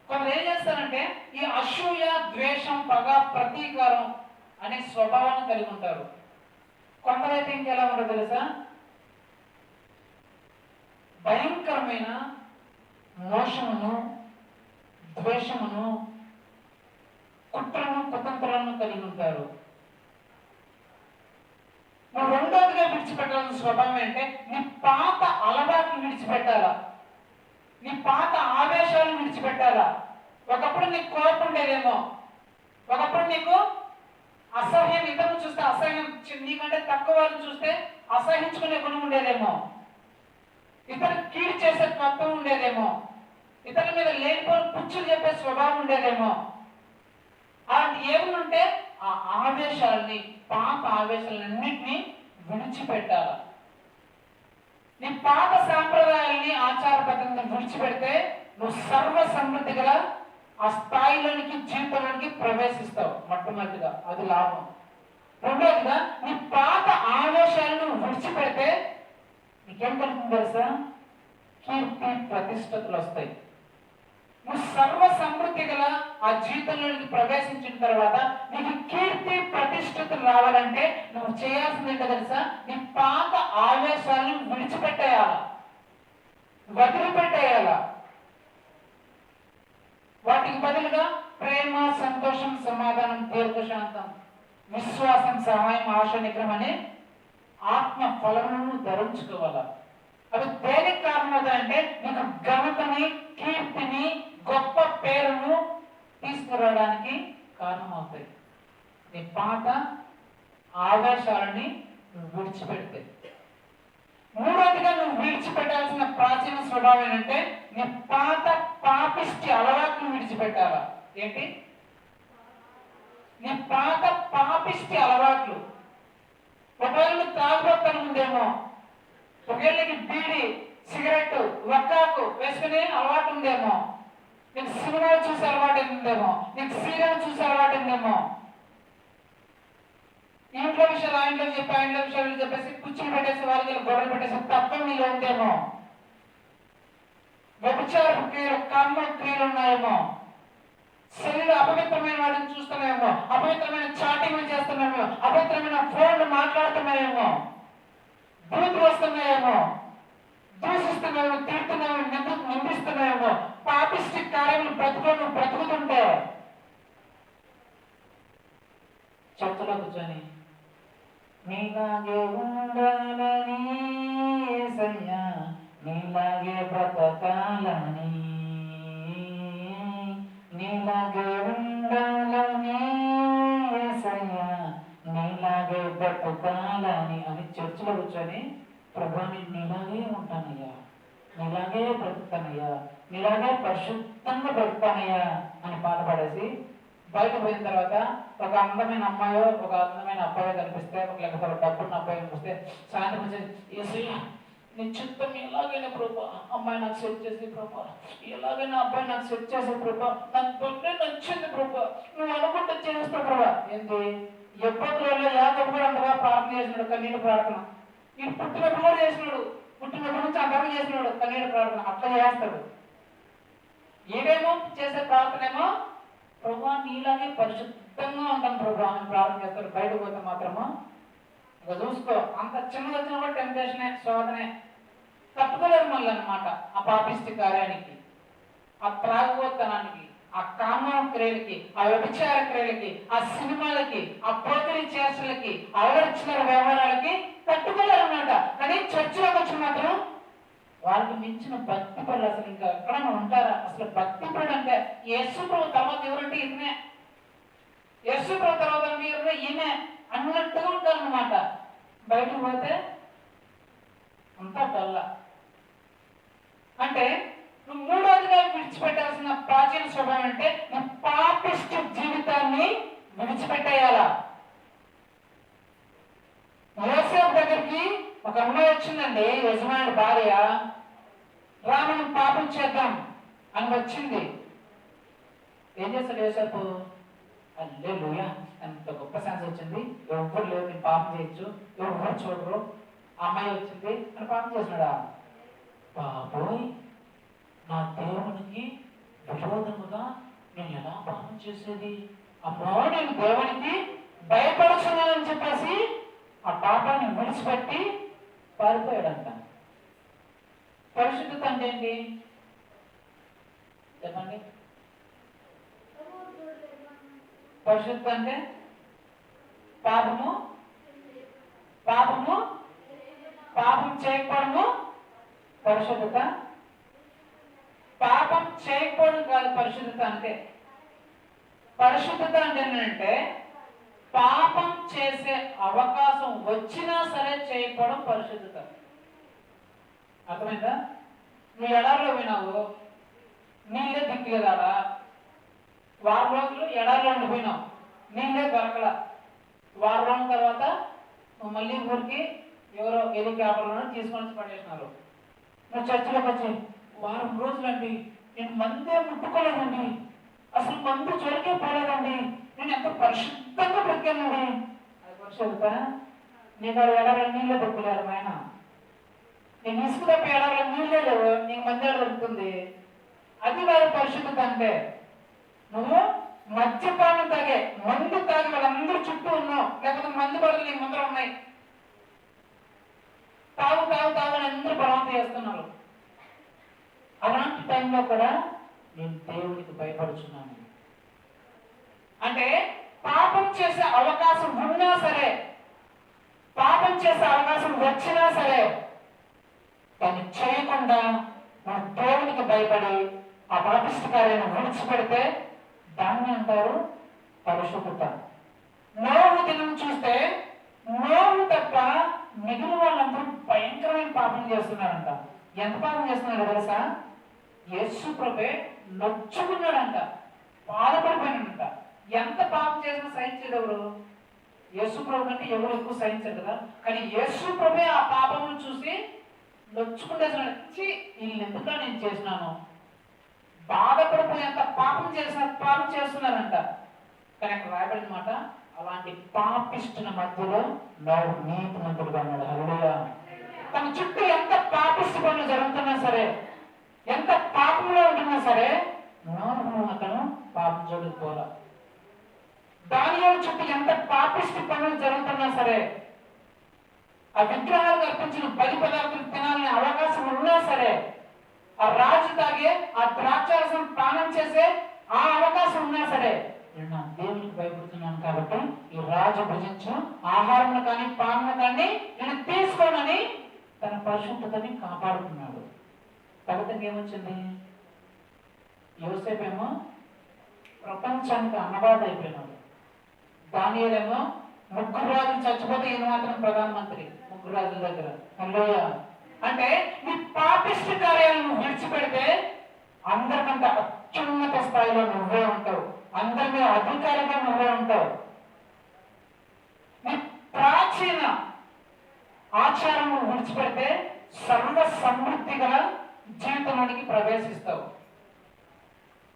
కొందరు ఏం చేస్తారంటే ఈ అసూయ, ద్వేషం, పగ, ప్రతీకారం అనే స్వభావాన్ని కలిగి ఉంటారు. కొందరైతే ఇంకెలా ఉంటారు తెలుసా? భయంకరమైన మోసమును, ద్వేషమును, కుట్రను, కుతంత్రాలను కలిగి ఉంటారు. నువ్వు రెండోదిగా విడిచిపెట్టాల్సిన స్వభావం అంటే నీ పాత అలవాట్లు విడిచిపెట్టాలా, నీ పాత ఆవేశాలను విడిచిపెట్టాలా. ఒకప్పుడు నీకు కోపం ఉండేదేమో, ఒకప్పుడు నీకు అసహ్యం, ఇతరులను చూస్తే అసహ్యం, నీకంటే తక్కువ వాళ్ళని చూస్తే అసహించుకునే గుణం ఉండేదేమో, ఇతరులు కీడు చేసే తత్వం ఉండేదేమో, ఇతరుల మీద లేనిపోని పుచ్చులు చెప్పే స్వభావం ఉండేదేమో. అలాంటి ఏమైనా ఉంటే ఆ ఆవేశాలని, పాత ఆవేశాలన్నింటినీ విడిచిపెట్టాల. నీ పాత సాంప్రదాయాల్ని, ఆచార పద్ధతులను విడిచిపెడితే నువ్వు సర్వ సమృద్ధి గల ఆ స్థాయిలోనికి, జీవితంలోనికి ప్రవేశిస్తావు. మొట్టమొదటిగా అది లాభం. రెండోదిగా నీ పాత ఆవేశాలను విడిచిపెడితే నీకేం కలుగుతుంది తెలుసా? కీర్తి, ప్రతిష్టతలు వస్తాయి. నువ్వు సర్వ సమృద్ధి గల ఆ జీవితంలోనికి ప్రవేశించిన తర్వాత నీకు కీర్తి, ప్రతిష్టతలు రావాలంటే నువ్వు చేయాల్సింది ఏంటో తెలుసా? నీ పాత ఆవేశాలను విడిచిపెట్టేయాలా, వదిలిపెట్టేయాలా. వాటికి బదులుగా ప్రేమ, సంతోషం, సమాధానం, దీర్ఘశాంతం, విశ్వాసం, సహాయం, ఆశ, నిగ్రహం అనే ఆత్మ ఫలములను ధరించుకోవాలా. అవి దేనికి కారణమవుతాయంటే నీకు ఘనతని, కీర్తిని, గొప్ప పేరును తీసుకురావడానికి కారణమవుతాయి. నీ పాత ఆవేశాలని విడిచిపెడితే. మూడవదిగా నువ్వు విడిచిపెట్టాల్సిన ప్రాచీన స్వభావం స్వభావం ఏంటంటే నీ పాత పాపిష్టి అలవాట్లు విడిచిపెట్టాలా. ఏంటి? నీ పాత పాపిష్టి అలవాట్లు. ఒకవేళ త్రాగుబోతనం ఉందేమో, ఒకవేళ నీకు బీడి సిగరెట్ వక్కాకు వేసుకునే అలవాటు ఉందేమో, నీకు సినిమాలు చూసే అలవాటు ఉందేమో, నీకు సీరియల్ చూసే అలవాటు ఉందేమో, ఇంట్లో విషయాలు ఆ ఇంట్లో చెప్పి ఆ ఇంట్లో విషయాలు చెప్పేసి కుర్చీలు పెట్టేసి వాళ్ళకి గొడవలు పెట్టేసి తప్ప మీలో ఉందేమో, వ్యభిచార క్రియలు కర్మ క్రియలు ఉన్నాయేమో, శరీర అపవిత్రమైన వాటిని చూస్తున్నాయేమో, అపవిత్రమైన చాటింగ్లు చేస్తున్నాయేమో, అపవిత్రమైన ఫోన్లు మాట్లాడుతున్నాయేమో, బూతులు వస్తున్నాయేమో, దూషిస్తున్నాయేమో, తీరుతున్నాయేమో, నిందిస్తున్నాయేమో, పాపిష్టి కార్యములు బ్రతుకుతుంటే చర్చలో కూర్చొని నీలాగే ఉండాలని యేసయ్యా, నీలాగే బ్రతకాలని, నీలాగే ఉండాలని యేసయ్యా, నీలాగే బ్రతకాలని అని చర్చలో కూర్చొని ప్రభా నేను నీలాగే ఉంటానయ్యా, నీలాగే బ్రతుకుతానయ్యా, నీలాగే పరిశుద్ధంగా బ్రతుకుతానయ్యా అని బాధపడేసి బయట పోయిన తర్వాత ఒక అందమైన అమ్మాయో ఒక అందమైన అబ్బాయో కనిపిస్తే, లేకపోతే ఒక డబ్బున్న అబ్బాయి కనిపిస్తే సాయంత్రం వచ్చేసి యేసయ్యా నీ చిత్తం ఎలాగైనా ప్రభా అమ్మాయి నాకు సెట్ చేసి ప్రభా, ఎలాగైనా అబ్బాయి నాకు సెట్ చేసే ప్రభా, నాకు బొట్టే నచ్చింది ప్రభా, నువ్వు అనుకుంటే చేస్తావు ప్రభా. ఏంటి? ఎప్పటిలో యాదవ్ కూడా అంతగా ప్రార్థన చేసినాడు, కన్నీటి ప్రార్థన. ఈ పుట్టినప్పుడు కూడా చేసినాడు, పుట్టినప్పటి నుంచి అందరూ చేసినాడు కన్నీటి ప్రార్థన. అట్లా చేస్తాడు. ఏమేమో చేసే ప్రార్థనేమో ప్రభా నీలాగే పరిశుద్ధంగా ఉంటాను ప్రభా అని ప్రార్థన చేస్తాడు. బయటకు పోతే మాత్రము ఇక చూసుకో, అంత చిన్నది వచ్చిన కూడా టెంప్టేషనే, శోధనే, తట్టుకోలేరు మళ్ళీ అనమాట. ఆ పాపిష్టి కార్యానికి, ఆ త్రాగుబోతనానికి, ఆ కామ క్రియలకి, ఆ వ్యభిచార క్రియలకి, ఆ సినిమాలకి, ఆ పోకిరి చేష్టలకి, అలర్చిన వ్యవహారాలకి తట్టుకోలేరు అనమాట. కానీ చర్చిలోకి వచ్చి మాత్రం వాళ్ళకి మించిన భక్తి పరులు అసలు ఇంకా ఎక్కడైనా ఉంటారా? అసలు భక్తి పరుడు అంటే యేసు ప్రభు తర్వాత ఎవరంటే ఈయనే, యేసు ప్రభు తర్వాత ఎవరంటే ఈయనే అన్నట్టుగా ఉంటారు అనమాట. బయటకు పోతే అంతా డల్ల. అంటే నువ్వు మూడోదిగా విడిచిపెట్టాల్సిన ప్రాచీన స్వభావం అంటే నువ్వు పాపిష్టి జీవితాన్ని విడిచిపెట్టేయాలా. యోసేపు దగ్గరికి ఒక అమ్మాయి వచ్చిందండి, యజమాని భార్య. రామను పాపం చేద్దాం అని వచ్చింది. ఏం చేస్తాడు యోసేపు? హల్లెలూయా, ఎంత గొప్ప ఛాన్స్ వచ్చింది, ఎవరు లేదు నేను పాపం చేయొచ్చు, ఎవరు చూడరు, అమ్మాయి వచ్చింది అని పాపం చేసినాడా? బాబోయ్, నా దేవునికి విరోధముగా నేను ఎలా పాపం చేసేది? అమ్మో, నేను దేవునికి భయపడుతున్నానని చెప్పేసి ఆ పాపాన్ని విడిచిపెట్టి పారిపోయాడంట. పరిశుద్ధత అంటే ఏంటి చెప్పండి? పరిశుద్ధత అంటే పాపము పాపము పాపం చేయకపోవడము పరిశుద్ధత. పాపం చేయకపోవడం కాదు పరిశుద్ధత అంటే. పరిశుద్ధత అంటే ఏంటంటే పాపం చేసే అవకాశం వచ్చినా సరే చేయకపోవడం పరిశుద్ధత. అర్థమైందా? నువ్వు ఎడారిలో వినావు, నీళ్ళే దిక్కులేదాడా, వారం రోజులు ఎడారిలో ఉండిపోయినావు, నీళ్ళే దొరకల. వారం రోజుల తర్వాత నువ్వు మళ్ళీ ఊరికి ఎవరో హెలికాప్టర్లో తీసుకొని పడేసినారు. నువ్వు చర్చిలోకి వచ్చి వారం రోజులండి నేను మందే ముట్టుకోలేదండి, అసలు మందు జోలికే పోలేదండి, నేను ఎంత పరిశుద్ధంగా బ్రతికానండి. అది పరిశుద్ధత? నీకు ఎడారిలో నీళ్ళే దొరుకులేరు ఆయన. నేను ఇసుకు తప్ప ఎడారిలో నీళ్ళే లేవు, నీకు మంది దొరుకుతుంది. అది వారి పరిశుద్ధత అంటే. నువ్వు మద్యపానం తాగే, మందు తాగి వాళ్ళందరూ చుట్టూ ఉన్నావు, లేకపోతే మందు పడలు నీ ముందర ఉన్నాయి, తాగు తాగు తాగు అని అందరూ బలవంతం చేస్తున్నారు. అలాంటి టైంలో కూడా నేను దేవునికి భయపడుచున్నాను అంటే పాపం చేసే అవకాశం ఉన్నా సరే, పాపం చేసే అవకాశం వచ్చినా సరే దాన్ని చేయకుండా మన దేవునికి భయపడి ఆ పాపిష్టి కార్యాన్ని విడిచిపెడితే దాన్ని అంటారు పరిశుద్ధత. నోరు దినం చూస్తే నోరు తప్ప మిగిలిన వాళ్ళందరూ భయంకరమైన పాపం చేస్తున్నారంట. ఎంత పాపం చేస్తున్నాడు తెలుసా? యేసు ప్రభే నొచ్చుకున్నాడంట, బాధపడిపోయినాడంట. ఎంత పాపం చేసినా సహించేది ఎవరు? యేసు ప్రభు కంటే ఎవరు ఎక్కువ సహించారు కదా. కానీ యేసు ప్రభే ఆ పాపమును చూసి నొచ్చుకుంటేసినాడు. వీళ్ళని ఎందుకు నేను చేసినాను, బాధపడిపోయేంత పాపం చేస్తున్నారంట. కానీ అక్కడ రాయబడిన మాట, అలాంటి పాపిష్టుల మధ్యలో నోరు నీతిమంతుడుగా ఉన్నాడు. హల్లెలూయా. తన చుట్టూ ఎంత పాపిష్టి పనులు జరుగుతున్నా సరే, ఎంత పాపంలో ఉంటున్నా సరే, అతను పాపం జోలికి పోలా. దానియేలు చుట్టూ ఎంత పాపిష్టి పనులు జరుగుతున్నా సరే, ఆ విగ్రహాలు అర్పించిన బలి పదార్థాలు తినాలని అవకాశం ఉన్నా సరే, ఆ రాజు తాగే ఆ ద్రాక్షారసం పానం చేసే ఆ అవకాశం ఉన్నా సరే, నేను నా దేవునికి భయపడుతున్నాను కాబట్టి ఈ రాజు భుజించు ఆహారం కానీ పానం కానీ నేను తీసుకోనని తన పరిశుద్ధతని కాపాడుతున్నాడు. ఫలితంగా ఏమొచ్చింది? యోసేపేమో ప్రపంచానికి అన్నబాధ అయిపోయినాడు. దానియేలేమో ముగ్గురు రాజులు చచ్చిపోతే ఈయన మాత్రం ప్రధానమంత్రి ముగ్గురు రాజుల దగ్గర. హల్లెలూయా. అంటే నీ పాపిష్టి కార్యాలను విడిచిపెడితే అందరికంటే అత్యున్నత స్థాయిలో నువ్వే ఉంటావు, అందరి మీద అధికారిగా నువ్వే ఉంటావు. నీ ప్రాచీన ఆచారం విడిచిపెడితే సర్వ సమృద్ధి గల జీవితంలోనికి ప్రవేశిస్తావు.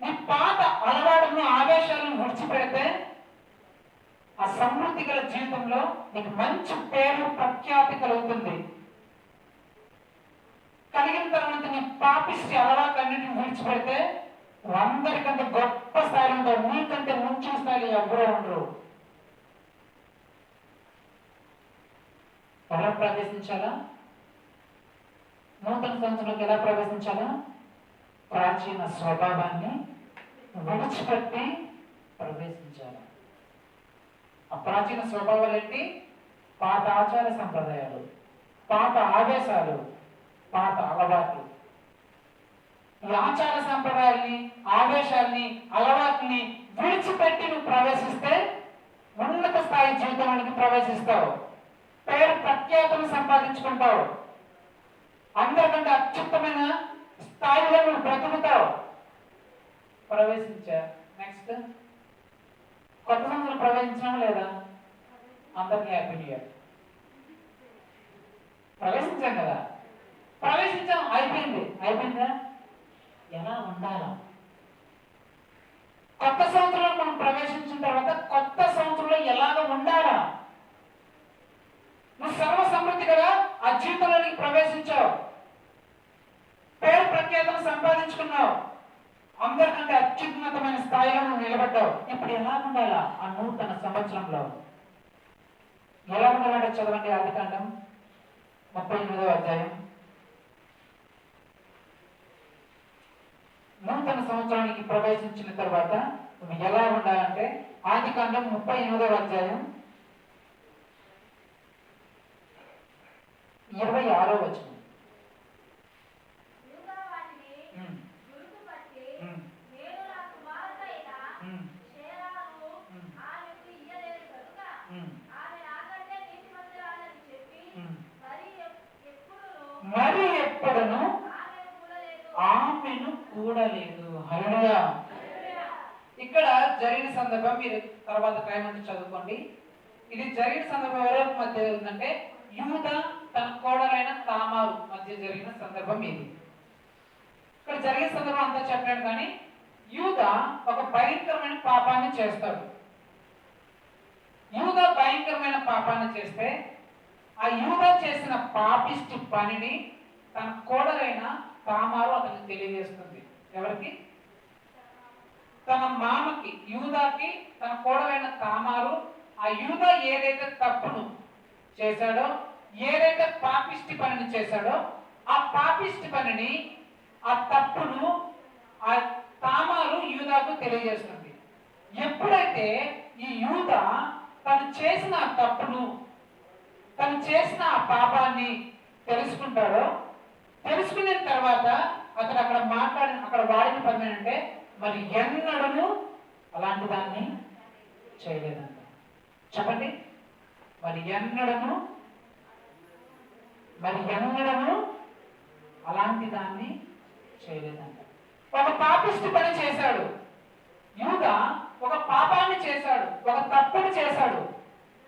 నీ పాత అలవాటును ఆవేశాలను విడిచిపెడితే ఆ సమృద్ధి గల జీవితంలో నీకు మంచి పేరు ప్రఖ్యాతి కలుగుతుంది. కలిగిన తర్వాత నీ పాపిష్టి అలవాట్లన్నింటిని విడిచిపెడితే అందరికంటే గొప్ప స్థాయిలో ఉంటావు. నీకంటే మంచి స్థాయిలో ఎవరో ఉండరు. ఎలా ప్రవేశించాలా? నూతన సంవత్సరంలోకి ఎలా ప్రవేశించాలా? ప్రాచీన స్వభావాన్ని విడిచిపెట్టి ప్రవేశించాలి. ఆ ప్రాచీన స్వభావాలు ఏంటి? పాత ఆచార సంప్రదాయాలు, పాత ఆవేశాలు, పాత అలవాట్లు. ఈ ఆచార సంప్రదాయాల్ని, ఆవేశాల్ని, అలవాట్ని విడిచిపెట్టి నువ్వు ప్రవేశిస్తే ఉన్నత స్థాయి జీవితానికి ప్రవేశిస్తావు. పేరు ప్రఖ్యాతను సంపాదించుకుంటావు. అందరికంటే అత్యుత్తమైన స్థాయిలో నువ్వు బ్రతుకుతావు. ప్రవేశించా. నెక్స్ట్ కొత్త సంవత్సరం ప్రవేశించడం లేదా? అందరికీ హ్యాపీ న్యూ ఇయర్. ప్రవేశించాం కదా, ప్రవేశించాం, అయిపోయిందా? ఎలా ఉండాలా? కొత్త సంవత్సరంలో మనం ప్రవేశించిన తర్వాత కొత్త సంవత్సరంలో ఎలాగ ఉండాలా? నువ్వు సర్వ సమృద్ధి కదా ఆ జీవితంలోనికి ప్రవేశించావు, పేరు ప్రఖ్యాతను సంపాదించుకున్నావు, అందరికంటే అత్యున్నతమైన స్థాయిలో నువ్వు నిలబడ్డావు. ఇప్పుడు ఎలా ఉండాలా ఆ నూతన సంవత్సరంలో? ఎలా ఉండాలంటే చదవండి ఆదికాండం 38వ అధ్యాయం. నూతన సంవత్సరానికి ప్రవేశించిన తర్వాత నువ్వు ఎలా ఉండాలంటే ఆదికాండం 38వ అధ్యాయం 26వ వచనం. మరి ఎప్పుడును ఆమెను కూడలేదు. హల్లెలూయా. ఇక్కడ జరిగిన సందర్భం మీరు తర్వాత టైం అంటే చదువుకోండి. ఇది జరిగిన సందర్భం ఎవరి మధ్య జరిగిందంటే యూదా తన కోడలైన తామారు మధ్య జరిగిన సందర్భం ఇది. ఇక్కడ జరిగిన సందర్భం అంతా చెప్పాడు. కానీ యూదా ఒక భయంకరమైన పాపాన్ని చేస్తాడు. యూదా భయంకరమైన పాపాన్ని చేస్తే ఆ యూదా చేసిన పాపిష్టి పనిని తన కోడలైన తామారు అతనికి తెలియజేస్తుంది. ఎవరికి? తన మామకి, యూదాకి. తన కోడలైన తామారు ఆ యూదా ఏదైతే తప్పును చేశాడో, ఏదైతే పాపిష్టి పనిని చేశాడో, ఆ పాపిష్టి పనిని, ఆ తప్పును ఆ తామారు యూదాకు తెలియజేస్తుంది. ఎప్పుడైతే ఈ యూదా తను చేసిన ఆ తప్పును, తను చేసిన ఆ పాపాన్ని తెలుసుకుంటాడో, తెలుసుకున్న తర్వాత అతను అక్కడ వాడిన పని ఏంటంటే మరి ఎన్నడూ అలాంటి దాన్ని చేయలేదంట. చెప్పండి, మరి ఎన్నడూ అలాంటి దాన్ని చేయలేదంట. ఒక పాపిష్టి పని చేశాడు యూదా, ఒక పాపాన్ని చేశాడు, ఒక తప్పుని చేశాడు.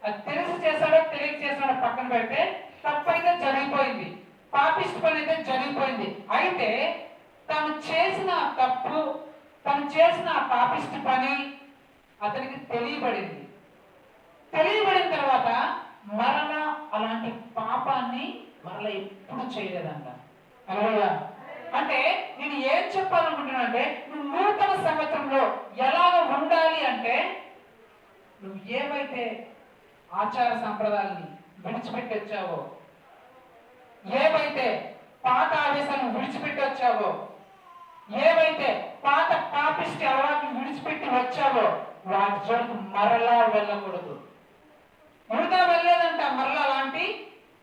అది తెలిసి చేశాడో తెలియక చేశాడో పక్కన పెడితే తప్పు అయితే జరిగిపోయింది, పాపిష్టి పని అయితే జరిగిపోయింది. అయితే తను చేసిన తప్పు, తను చేసిన పాపిష్టి పని అతనికి తెలియబడింది. తెలియబడిన తర్వాత మరలా అలాంటి పాపాన్ని మరలా ఎప్పుడు చేయలేదంట. అలాగా అంటే నేను ఏం చెప్పాలనుకుంటున్నా అంటే, నువ్వు నూతన సంవత్సరంలో ఎలాగ ఉండాలి అంటే, నువ్వు ఏవైతే ఆచార సంప్రదాయాన్ని విడిచిపెట్టి వచ్చావో, ఏవైతే పాత ఆవేశాలను విడిచిపెట్టి వచ్చావో, ఏవైతే పాత పాపిష్టి అలవాటును విడిచిపెట్టి వచ్చావో వాటి జోలికి మరలా వెళ్ళకూడదు. యూదా వెళ్ళలేదంట, మరలా అలాంటి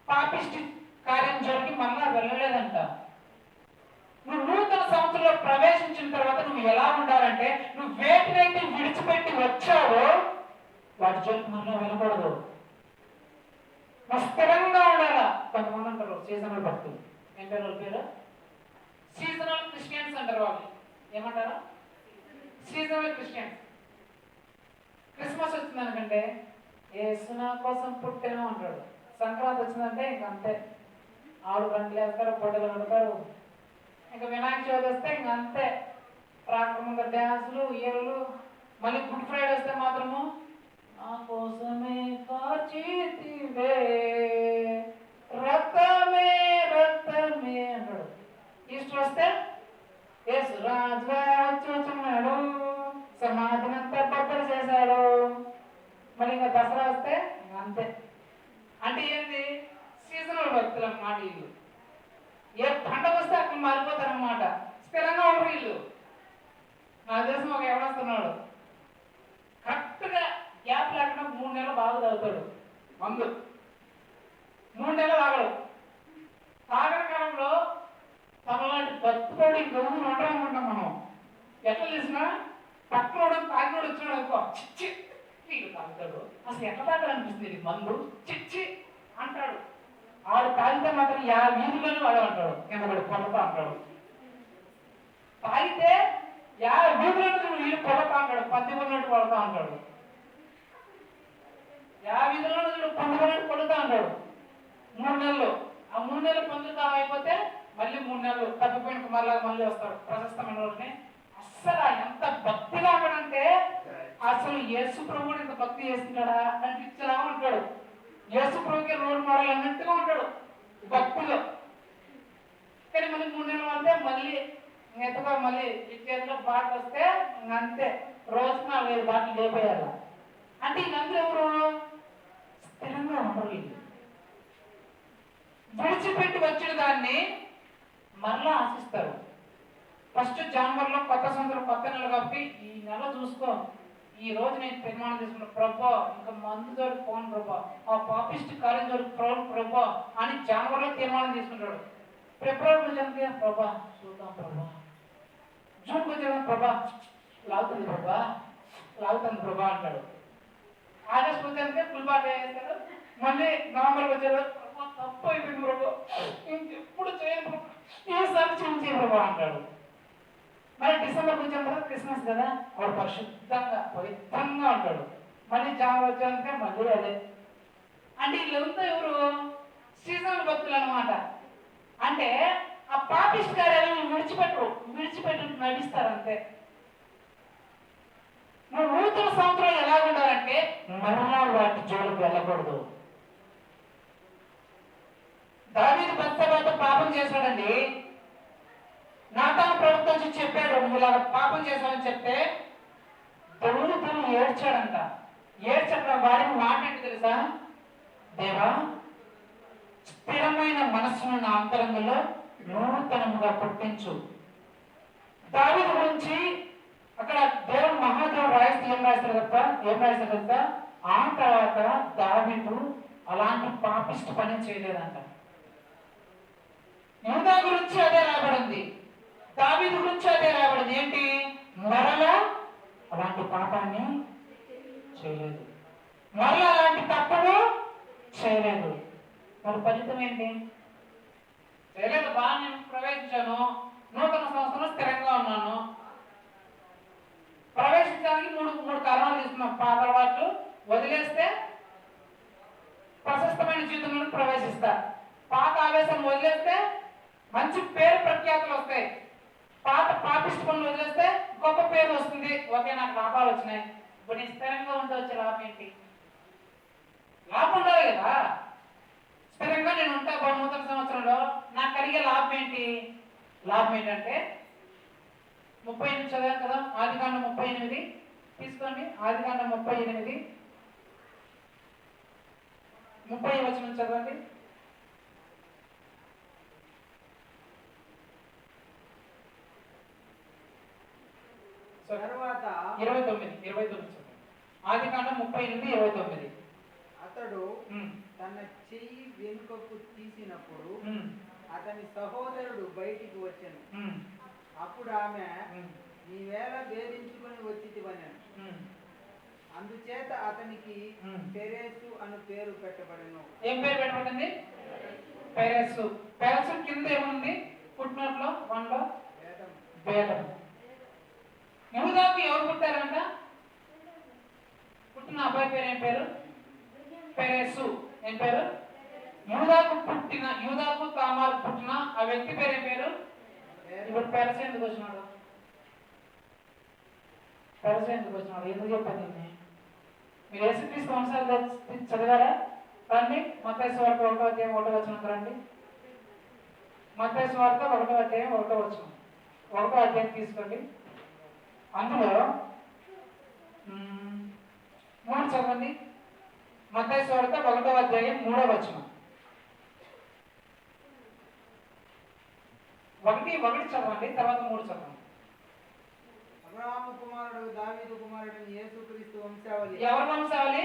పాపిష్టి కార్యం జోలికి మరలా వెళ్ళలేదంట. నువ్వు నూతన సంవత్సరంలో ప్రవేశించిన తర్వాత నువ్వు ఎలా ఉండాలంటే, నువ్వు వేటినైతే విడిచిపెట్టి వచ్చావో వాటి జోలికి మరలా వెళ్ళకూడదు. నువ్వు స్థిరంగా ఉండాలా. కొంతమంది అంటారు సీజనల్ భక్తులు, ఏంటారు వాళ్ళ పేరు? సీజనల్ క్రిస్టియన్స్ అంటారు. వాళ్ళు ఏమంటారు? Seasonal Christians. క్రిస్మస్ వచ్చిందనుకంటే యేసు నా కోసం పుట్టాను అంటాడు. సంక్రాంతి వచ్చిందంటే ఇంక అంతే, ఆడు గంటలు వేస్తారు, పొట్టలు కడతారు. ఇంకా వినాయక చవితి వస్తే ఇంక అంతే, ట్రాక్టర్ ముందు డ్యాన్సులు, ఈయలు. మళ్ళీ గుడ్ ఫ్రైడే వస్తే మాత్రము నా కోసమే కాచితివే రక్తమే రక్తమే అంటాడు. ఈస్టర్ వస్తే యేసు రాజుగా వచ్చున్నాడు, సమాధినంతా బద్దలు చేశాడు. మళ్ళీ ఇంకా దసరా వస్తే ఇంకా అంతే. అంటే ఏంటి? సీజనల్ భక్తులు అన్నమాట వీళ్ళు. ఏ పండగ వస్తే అక్కడ మారిపోతారు అన్నమాట, స్థిరంగా ఉండరు వీళ్ళు. నా దేశం ఒక ఎవడొస్తున్నాడు, కరెక్ట్గా గ్యాప్ లేకుండా 3 నెలలు బాగా తాగుతాడు మందు. 3 నెలలు తాగడు. తాగని కాలంలో తనలాంటి భక్తుడు గౌరవం ఉండరనుకుంటాం మనం. ఎట్లా తెలిసినా పక్కన తాగినోడు వచ్చినాడు అనుకో, చిచ్చి వీడు తాగుతాడు, అసలు ఎట్లా తాగాలనిపిస్తుంది మందు, చిచ్చి అంటాడు. ఆడు తాగితే మాత్రం వీధిలోనే వాడు అంటాడు, కింద పడి పొలతా అంటాడు. తాగితే వీధిలో వీడు పొలతా అంటాడు, పత్తి ఉన్నట్టు పడతా అంటాడు. వీధిలో పండుగ పొలుతా అంటాడు. 3 నెలలు, ఆ 3 నెలలు పొందుతా అయిపోతే మళ్ళీ 3 నెలలు తప్పిపోయిన మళ్ళీ వస్తాడు ప్రశస్తమైన రోజుని. అస్సలు ఎంత భక్తిగా ఉంటాడంటే, అసలు యేసు ప్రభువుని ఇంత భక్తి చేస్తున్నాడా అనిపించలా ఉంటాడు. యేసు ప్రభుకి రోడ్ మోడల్ అన్నట్టుగా ఉంటాడు భక్తిలో. కానీ మళ్ళీ 3 నెలలు అంటే మళ్ళీ ఎత్తుగా మళ్ళీ ఈ చేతిలో బాటలు వస్తే అంతే, రోజుకి 4-5 బాటలు లేపోయారు. అంటే వీళ్ళందరూ ఎవరు? స్థిరంగా ఉండరు. వీళ్ళు విడిచిపెట్టి వచ్చిన దాన్ని మరలా ఆశిస్తారు. ఫస్ట్ జనవరిలో కొత్త సంవత్సరం, కొత్త నెల కాబట్టి ఈ నెల చూసుకో, ఈ రోజు నేను తీర్మానం తీసుకున్న ప్రభా ఇంకా మందు జోలికి పోను ప్రభా, ఆ పాపిస్ట్ కార్యం జోలికి ప్రభా అని జనవరిలో తీర్మానం తీసుకుంటాడు. ఫిబ్రవరిలో జరిగితే ప్రభా చూద్దాం ప్రభా, జూన్కి వచ్చే ప్రభా లాగుతుంది ప్రభా అంటాడు. ఆగస్ట్ వచ్చేందుకే ఫుల్ బాగా వేస్తాడు. మళ్ళీ నవంబర్కి వచ్చాడు, తప్పు అయిపోయింది ప్రభా, ఇంకెప్పుడు చేయను, ఈసారి చూసి ప్రభా అంటాడు. మరి డిసెంబర్కి వచ్చాం కదా, క్రిస్మస్ కదా, వాడు పరిశుద్ధంగా పవిత్రంగా ఉంటాడు. మళ్ళీ జనవరి వచ్చాక మళ్ళీ అదే. అంటే వీళ్ళంతా ఎవరు? సీజనల్ భక్తులు అనమాట. అంటే ఆ పాపిస్ట్ కార్యాలను విడిచిపెట్టి నడిస్తారు అంతే. నువ్వు నూతన సంవత్సరం ఎలా ఉండాలంటే మరలా వాటి జోలికి వెళ్ళకూడదు. దావీదు బత్షెబతో పాపం చేశాడండి. నాతాను ప్రభుత్వం వచ్చి చెప్పాడు, నువ్వు ఇలా పాపం చేశావని చెప్తే దేవుడు ఏడ్చాడంట. ఏడ్చక వాడికి మాట ఏంటి తెలుసా? దేవా, స్థిరమైన మనస్సును నా అంతరంగంలో నూతనముగా పుట్టించు. దావీదు గురించి అక్కడ దేవుడు మహాదేవుడు రాయిస్తే ఏం రాయిస్తారు కదా, ఆ తర్వాత దావీదు అలాంటి పాపిష్టి పని చేయలేదంట. యూదా గురించి అదే రాబడింది, దావీదు గురించి అదే రాబడింది. ఏంటి? మరలా అలాంటి పాపాన్ని చేయలేదు, మరలా అలాంటి తప్పును చేయలేదు. మరి ఫలితం ఏంటి లేదు బాగా నేను ప్రవేశించాను, నూతన సంవత్సరంలో స్థిరంగా ఉన్నాను. ప్రవేశించడానికి మూడు మూడు కారణాలు తీసుకున్నాం. పాత అలవాట్లు వదిలేస్తే ప్రశస్తమైన జీవితంలో ప్రవేశిస్తా. పాత ఆవేశం వదిలేస్తే మంచి పేరు ప్రఖ్యాతులు వస్తాయి. పాత పాపిష్టి పనులు వదిలేస్తే గొప్ప పేరు వస్తుంది. ఓకే, నాకు లాభాలు వచ్చినాయి. ఇప్పుడు నేను స్థిరంగా ఉంటే వచ్చే లాభం ఏంటి? లాభం ఉండాలి కదా. స్థిరంగా నేను ఉంటా నూతన సంవత్సరంలో, నాకు కలిగే లాభం ఏంటి? లాభం ఏంటంటే 38 చదివాను కదా, ఆదికాండం 38 తీసుకోండి. ఆదికాండం 38 30 వచనం చదవండి. తర్వాత 29 చదవండి. ఆదికాండం 38:29. అతడు తన చెయ్యి వెనుకకు తీసినప్పుడు అతని సహోదరుడు బయటికి వచ్చాను. అప్పుడు ఆమె, నీవేళ భేదించుకుని వచ్చితివనెను. అందుచేత అతనికి పెరేసు అను పేరు పెట్టబడెను. ఏం పేరు పెట్టబడింది? పెరేసు. పెరేసు కింద ఏముంది? ఫుట్నోట్లో 1లో భేదం. యూదాకు ఎవరు పుట్టారంట? పుట్టిన అబ్బాయి పేరు ఏం పేరు? పెరేసు. ఏం పేరు? యూదాకు తామారు పుట్టిన ఆ వ్యక్తి పేరు ఏం పేరు? ఇప్పుడు పెరస ఎందుకు వచ్చినాడు? ఎందుకు చెప్పాను దీన్ని? మీరు యేసుక్రీస్తు వంశాలు చదివారా? రండి, మత్తయి సువార్త 1వ అధ్యాయం 1వ వచనం రండి. మత్తయి సువార్త 1వ అధ్యాయం 1వ వచనం. 1వ అధ్యాయం తీసుకోండి. అందులో 3 చదవండి. మత్తయి సువార్త 1వ అధ్యాయం 3వ వచనం. 1 చదవండి, తర్వాత 3 చదవండి. అబ్రహాము కుమారుడు దావీదు కుమారుడు యేసుక్రీస్తు వంశావళి. ఎవరి వంశావళి?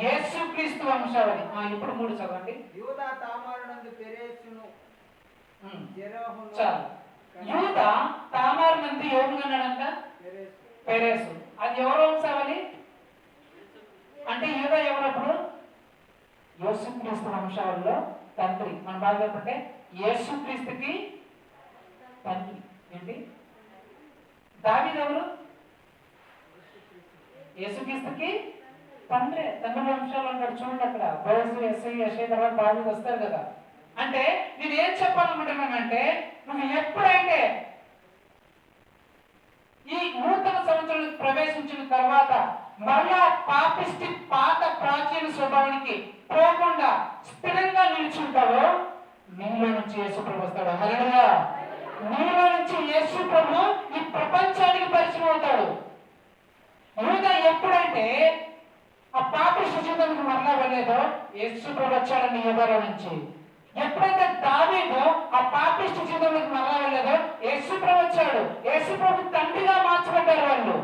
యేసుక్రీస్తు వంశావళి. ఇప్పుడు 3 చదవండి. యూదా తామారునందు పెరేసును జెరహును. చాలు. యూదా తామారు నందు ఎవరు అన్నాడంట? పెరేసు. అది ఎవరు వంశావళి అంటే? యూదా ఎవరప్పుడు? యేసుక్రీస్తు వంశావళిలో తండ్రి. మన బాగా చెప్పంటే యేసుక్రీస్తుకి తండ్రి. ఏంటి? దావీదు ఎవరు? యేసుక్రీస్తుకి తండ్రి. తండ్రి వంశాలు అంటాడు చూడండి అక్కడ. బోసు, ఎస్ఐ, యెషై తర్వాత దావీదు వస్తారు కదా. అంటే నేను ఏం చెప్పాలనుకుంటున్నానంటే, నువ్వు ఎప్పుడైతే ఈ నూతన సంవత్సరం ప్రవేశించిన తర్వాత మరలా పాపిష్టి పాత ప్రాచీన స్వభావానికి పోకుండా స్థిరంగా నిల్చుంటావో నీలో నుంచి యేసు ప్రభు వస్తాడు. హల్లెలూయా. నీలో నుంచి యేసు ప్రభు ఈ ప్రపంచానికి పరిచయం అవుతాడు. యూదా ఎప్పుడైతే ఆ పాపిష్టి జీవితానికి మరలా వెళ్ళేదో యేసు ప్రభు వచ్చాడు నీ యూదాలో నుంచి. ఎప్పుడైతే దావీదు ఆ పాపిష్టి జీవితంలోకి మరలా వెళ్ళేదో యేసు ప్రభు వచ్చాడు. యేసు ప్రభు తండ్రిగా మార్చబడ్డారు వాళ్ళు.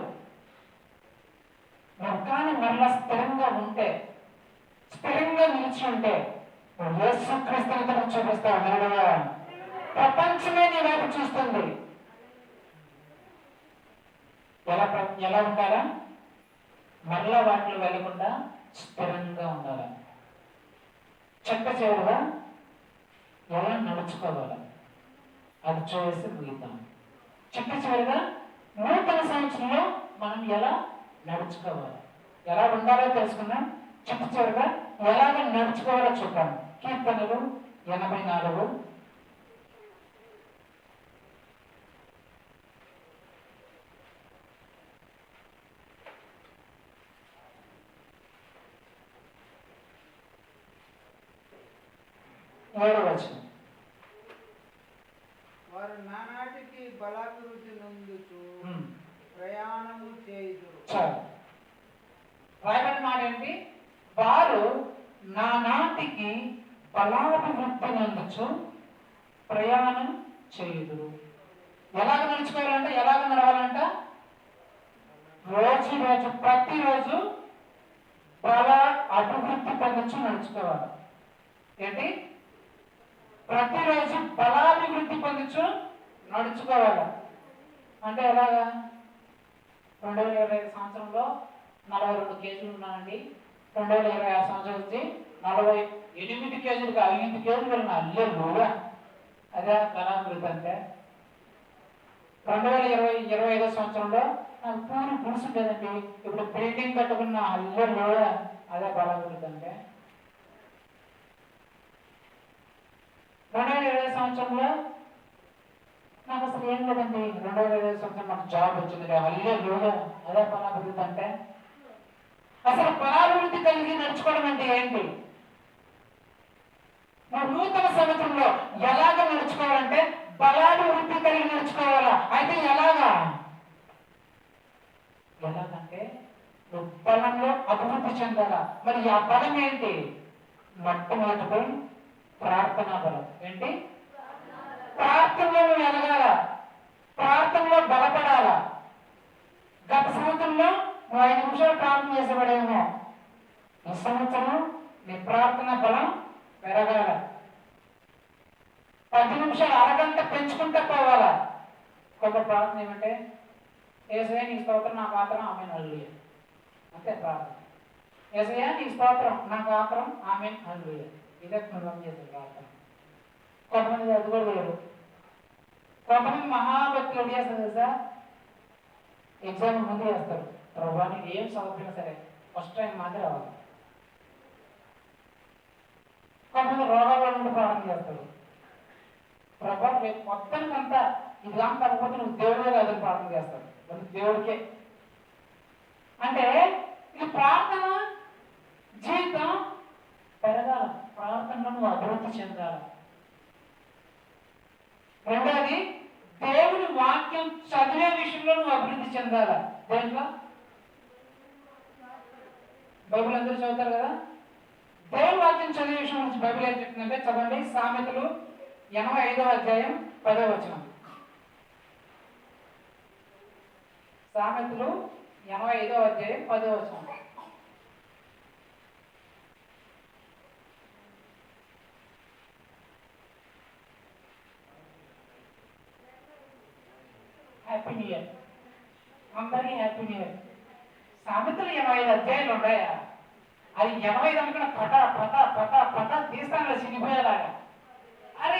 కానీ మరలా స్థిరంగా ఉంటే, స్థిరంగా నిలిచి ఉంటే యేసుక్రీస్తుని చూపిస్తావు. హల్లెలూయా. ప్రపంచమే నీ వైపు చూస్తుంది. ఎలా ఉండాలా? మరలా వాటిలో వెళ్ళకుండా స్థిరంగా ఉండాలా. చెక్క చివరిగా ఎలా నడుచుకోవాలా అది చూసి ముగిద్దాం. చెక్క చివరిగా నూతన సంవత్సరంలో మనం ఎలా నడుచుకోవాలి, ఎలా ఉండాలో తెలుసుకున్నాం. చెక్క చివరిగా ఎలాగ నడుచుకోవాలో చూద్దాం. కీర్తనలు 84 7వ వచనం. వారు నానాటికి బలాభివృద్ధి నొందుచు ప్రయాణము చేయుదురు. చాలు. రాయబడిన మాట ఏంటి? వారు నానాటికి బలాభివృద్ధి నొందుచు ప్రయాణం చేయుదురు. ఎలాగ నడుచుకోవాలంటే, ఎలాగ నడవాలంట? రోజు ప్రతిరోజు బల అభివృద్ధి పొందొచ్చు నడుచుకోవాలి. ఏంటి? ప్రతిరోజు బలాభివృద్ధి పొందొచ్చు నడుచుకోవాలి. అంటే ఎలాగా? 2025 సంవత్సరంలో 42 కేజీలు ఉన్నానండి. 2026 సంవత్సరం నుంచి 48 కేజీలుగా 5 కేజీలు వెళ్ళిన. హల్లెలూయా. అదే బలాభివృద్ధి అంటే. 2025 సంవత్సరంలో నాకు పూరి గుడిసుండేదండి, ఇప్పుడు బిల్డింగ్ కట్టుకున్న అల్లెల్లో అదే బలాభివృద్ధి అంటే. 2020 సంవత్సరంలో నాకు అసలు ఏం లేదండి, 2020 సంవత్సరం నాకు జాబ్ వచ్చింది, అల్లెల్లో అదే బలాభివృద్ధి అంటే. అసలు బలాభివృద్ధి కలిగి నడుచుకోవడం అంటే ఏంటి? నూతన సంవత్సరంలో ఎలాగ నడుచుకోవాలంటే బలాభివృద్ధి కలిగి నడుచుకోవాలా. అయితే ఎలాగంటే నువ్వు బలంలో అభివృద్ధి చెందాలా. మరి ఆ బలం ఏంటి? మొట్టమొదటిపై ప్రార్థనా బలం. ఏంటి? ప్రార్థనలో నువ్వు ఎదగాల, ప్రార్థనలో బలపడాలా. గత సంవత్సరంలో నువ్వు 5 నిమిషాలు ప్రార్థన చేసేవాడేమో, ఈ సంవత్సరం నీ ప్రార్థన బలం పెరగాల. 10 నిమిషాలు అరగంట పెంచుకుంటే పోవాలా. కొంత ప్రార్థన ఏమంటే యేసయ్యా నీ స్తోత్రం నా గాత్రం ఆమేన్ హల్లెలూయా, అంతే ప్రార్థన. యేసయ్యా నీ స్తోత్రం నా గాత్రం ఆమేన్ హల్లెలూయా, ఇదే మనం చేసే ప్రార్థన. కొంతమంది అది కూడా లేరు. కొంతమంది మహాభక్తులు ఏం చేస్తారు తెలుసా, ఎగ్జామ్ ముందు చేస్తారు, ప్రభా నీకు ఏం చదువుతున్నా సరే ఫస్ట్ టైం మాత్రం రావాలి. కొంతమంది రోగాల నుండి ప్రారంభం చేస్తారు, ప్రభా రేపు మొత్తానికంతా ఇది కాక కాకపోతే నువ్వు దేవుడే కాదని ప్రార్థన చేస్తాడు, దేవుడికే. అంటే ఇది ప్రార్థన జీవితం పెరగాల, ప్రార్థనలో నువ్వు అభివృద్ధి చెందాల. రెండోది దేవుని వాక్యం చదివే విషయంలో నువ్వు అభివృద్ధి చెందాల. దేంట్లో? బైబిల్ అందరూ చదువుతారు కదా, దేవుని వాక్యం చదివే విషయం గురించి బైబిల్ ఏం చెప్తుందంటే చదవండి. సామెతలు 85వ అధ్యాయం 10వ వచనం. సామెతలు 85వ అధ్యాయం 10వ వచనం. హ్యాపీ న్యూ ఇయర్, అందరికీ హ్యాపీ న్యూ ఇయర్. సామెతలు 85 అధ్యాయాలు ఉన్నాయా? అది 85 అనుకున్న పట తీస్తాను సినిపోయేలాగా. అరే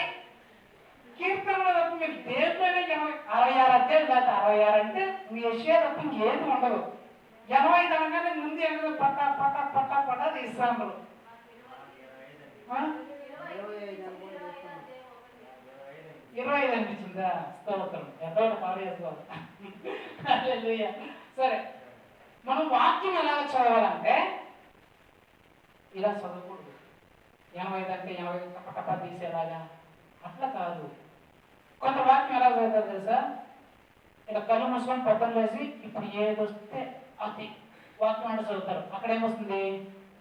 కీర్తనలో తప్ప మీరు దేంట్లోనే 66 అధ్యాయులు కాదు. 66 అంటే మీ యెషయా తప్ప ఇంకేది ఉండదు. 85 అనగానే ముందు ఏదో పట తీస్తాను. 25 అనిపించిందా? స్తోత్రం, ఎంతో పాడేసుకోవాలి. సరే, మనం వాక్యం ఎలాగ చదవాలంటే ఇలా చదవకూడదు. 85 అంటే 85 పట తీసేలాగా అట్లా కాదు. కొంత వాక్యం ఎలా చదువుతారు తెలుసా, ఇలా కళ్ళు మూసుకొని పక్కన వేసి ఇప్పుడు ఏదొస్తే అది వాక్యం అంటే చదువుతారు. అక్కడ ఏమొస్తుంది,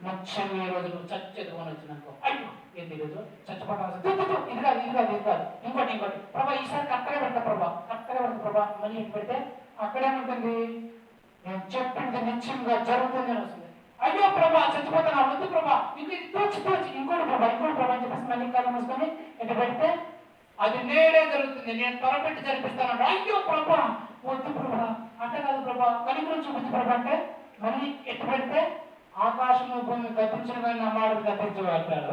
మొత్తం ఈ రోజులు చదువుకొని వచ్చిందనుకో, అయ్యో ఏంటి ఈరోజు చచ్చిపోవడం, ఇది కాదు ఇంకోటి ప్రభా ఈసారి కరెక్ట్గా పెడతా ప్రభా మళ్ళీ ఇంటి పెడితే అక్కడేముంటుంది, నేను చెప్పింది నిత్యంగా జరుగుతుంది అని వస్తుంది. అయ్యో ప్రభా చచ్చిపోతాను వద్దు ప్రభా, ఇంకోటి ప్రభా అని చెప్పేసి మళ్ళీ కళ్ళు మూసుకొని ఇంటి పెడితే అది నేడే జరుగుతుంది, నేను త్వరపెట్టి జరిపిస్తాను. అయ్యో ప్రభా వద్దు ప్రభా, అంటే కాదు ప్రభా కనికరం చూపించు ప్రభా అంటే మళ్ళీ ఎట్టు పెడితే ఆకాశము భూమి గతించిన కానీ నా మాట గతించబడతాడు.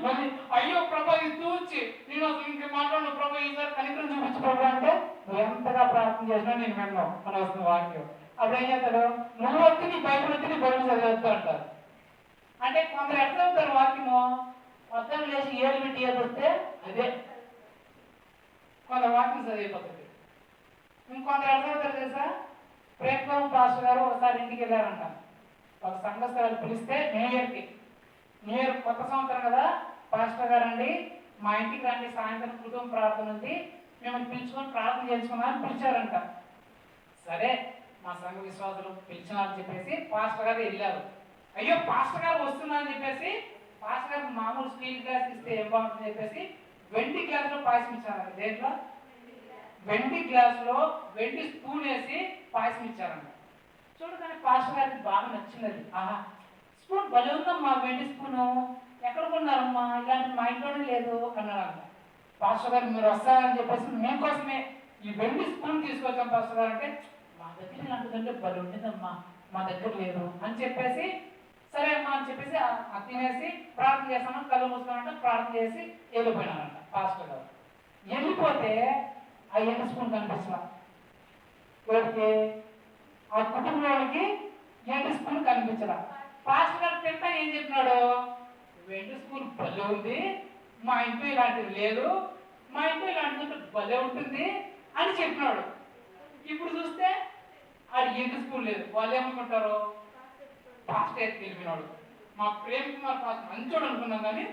మళ్ళీ అయ్యో ప్రభా ఇది తూచి నేను అసలు ఇంక మాట్లాడు ప్రభా ఈసారి కనికరం చూపించు ప్రభా అంటే నువ్వు ఎంతగా ప్రార్థన చేసినా నేను విన్నావు అని వస్తుంది వాక్యం. అప్పుడు ఏం చేస్తాడు, నువ్వు వచ్చి నీ బైబిల్ చదివేస్తా అంటారు. అంటే కొందరు ఎట్లా అవుతారు వాక్యము, మొత్తం లేచి ఏళ్ళు పెట్టి ఏదొస్తే అదే కొంత వాక్యం చదివిపోతుంది. ఇంకొందరు ఎట్లా అవుతారు తెలుసా, ప్రేమబాబు పాస్టర్ గారు ఒకసారి ఇంటికి వెళ్ళారంట. ఒక సంఘస్థలు పిలిస్తే న్యూ ఇయర్ కొత్త సంవత్సరం కదా, పాస్టర్ గారు అండి మా ఇంటికి రండి, సాయంత్రం కుటుంబ ప్రార్థన ఉంది, మిమ్మల్ని పిలుచుకొని ప్రార్థన చేసుకున్నామని పిలిచారంట. సరే మా సంఘ విశ్వాసులు పిలిచినారని చెప్పేసి పాస్టర్ గారు వెళ్ళారు. అయ్యో పాస్టర్ గారు వస్తున్నారని చెప్పేసి పాస్టర్ గారు మామూలు స్టీల్ గ్లాస్ ఇస్తే ఏం బాగుంటుందని చెప్పేసి వెండి గ్లాసులో పాయసం ఇచ్చారంట. దేంట్లో? వెండి గ్లాసులో వెండి స్పూన్ వేసి పాయసం ఇచ్చారంట. చూడగానే పాస్టర్ గారికి బాగా నచ్చినది. ఆహా స్పూన్ భలే ఉందమ్మా, వెండి స్పూను ఎక్కడ కొన్నారమ్మా, ఇలాంటి మా ఇంట్లోనే లేదు అన్నారంట. పాస్టర్ గారు మీరు వస్తారని చెప్పేసి మీకోసమే ఈ వెండి స్పూన్ తీసుకొచ్చాం పాస్టర్ గారు అంటే, మా దగ్గర ఇలాంటిదంటే భలే ఉంటుందమ్మా, మా దగ్గర లేదు అని చెప్పేసి సరే అమ్మా అని చెప్పేసి తినేసి ప్రార్థన చేస్తామని కళ్ళు మూసుకోమంటే ప్రార్థన చేసి వెళ్ళిపోయినారంట పాస్టర్ గారు. వెళ్ళిపోతే ఆ ఎండ స్పూన్ కనిపిస్తా ఎవరికి ఆ కుటుంబానికి ఎండ స్పూన్ కనిపించరా. పాస్టర్ గారు తింటా ఏం చెప్పినాడు, వెండి స్పూన్ భలే ఉంది, మా ఇంట్లో ఇలాంటివి లేదు, మా ఇంట్లో ఇలాంటిది భలే ఉంటుంది అని చెప్పినాడు. ఇప్పుడు చూస్తే ఆడు ఎండు స్పూన్ లేదు. వాళ్ళు ఏమనుకుంటారు, పాస్టర్ ఎత్తి వెళ్ళిపోయినాడు, మా ప్రేమ్ కుమార్ పాస్టర్ మంచోడు అనుకున్నాం కానీ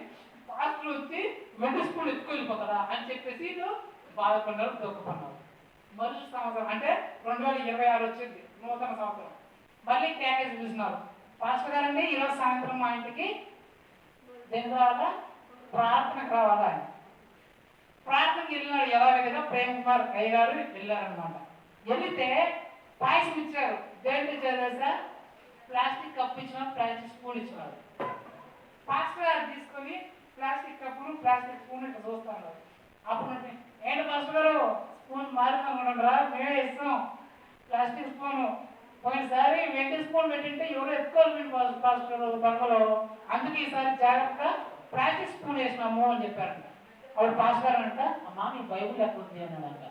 పాస్టర్ వచ్చి వెండి స్పూన్ ఎత్తుకు వెళ్ళిపోతాడా అని చెప్పేసి బాధపడ్డారు, దుఃఖపడ్డారు. మరుసటి సంవత్సరం అంటే 2026 వచ్చింది, నూతన సంవత్సరం. మళ్ళీ క్యాకేజ్ చూసినారు, పాస్టర్ గారండి ఈరోజు సాయంత్రం మా ఇంటికి దేనికి రావాలా, ప్రార్థనకు రావాలా అని. ప్రార్థనకి వెళ్ళినాడు. యథావిధిగా ప్రేమ్ కుమార్ అయ్య గారు వెళ్ళారనమాట. వెళితే పాయసం ఇచ్చారు. దేంట్లో చేసేసా, ప్లాస్టిక్ కప్పు ఇచ్చినారు, ప్లాస్టిక్ స్పూన్ ఇచ్చినారు. పాస్టర్ గారు తీసుకొని ప్లాస్టిక్ కప్పును ప్లాస్టిక్ స్పూన్ ఇట్లా చూస్తాను. అప్పుడు ఏంటి పాస్టర్ గారు స్పూన్ మారుతున్నారా, మేమే ఇస్తాం ప్లాస్టిక్ స్పూను, పోయినసారి వెండి స్పూన్ పెట్టింటే ఎవరో ఎత్తుకోవాలి పాస్టర్ బంగలో, అందుకే ఈసారి జాగ్రత్తగా ప్లాస్టిక్ స్పూన్ వేసినాము అని చెప్పారంట. అప్పుడు పాస్టర్ గారు అంట, అమ్మా మీ బైబుల్ ఎక్కడ ఉంది అన్నాడంట.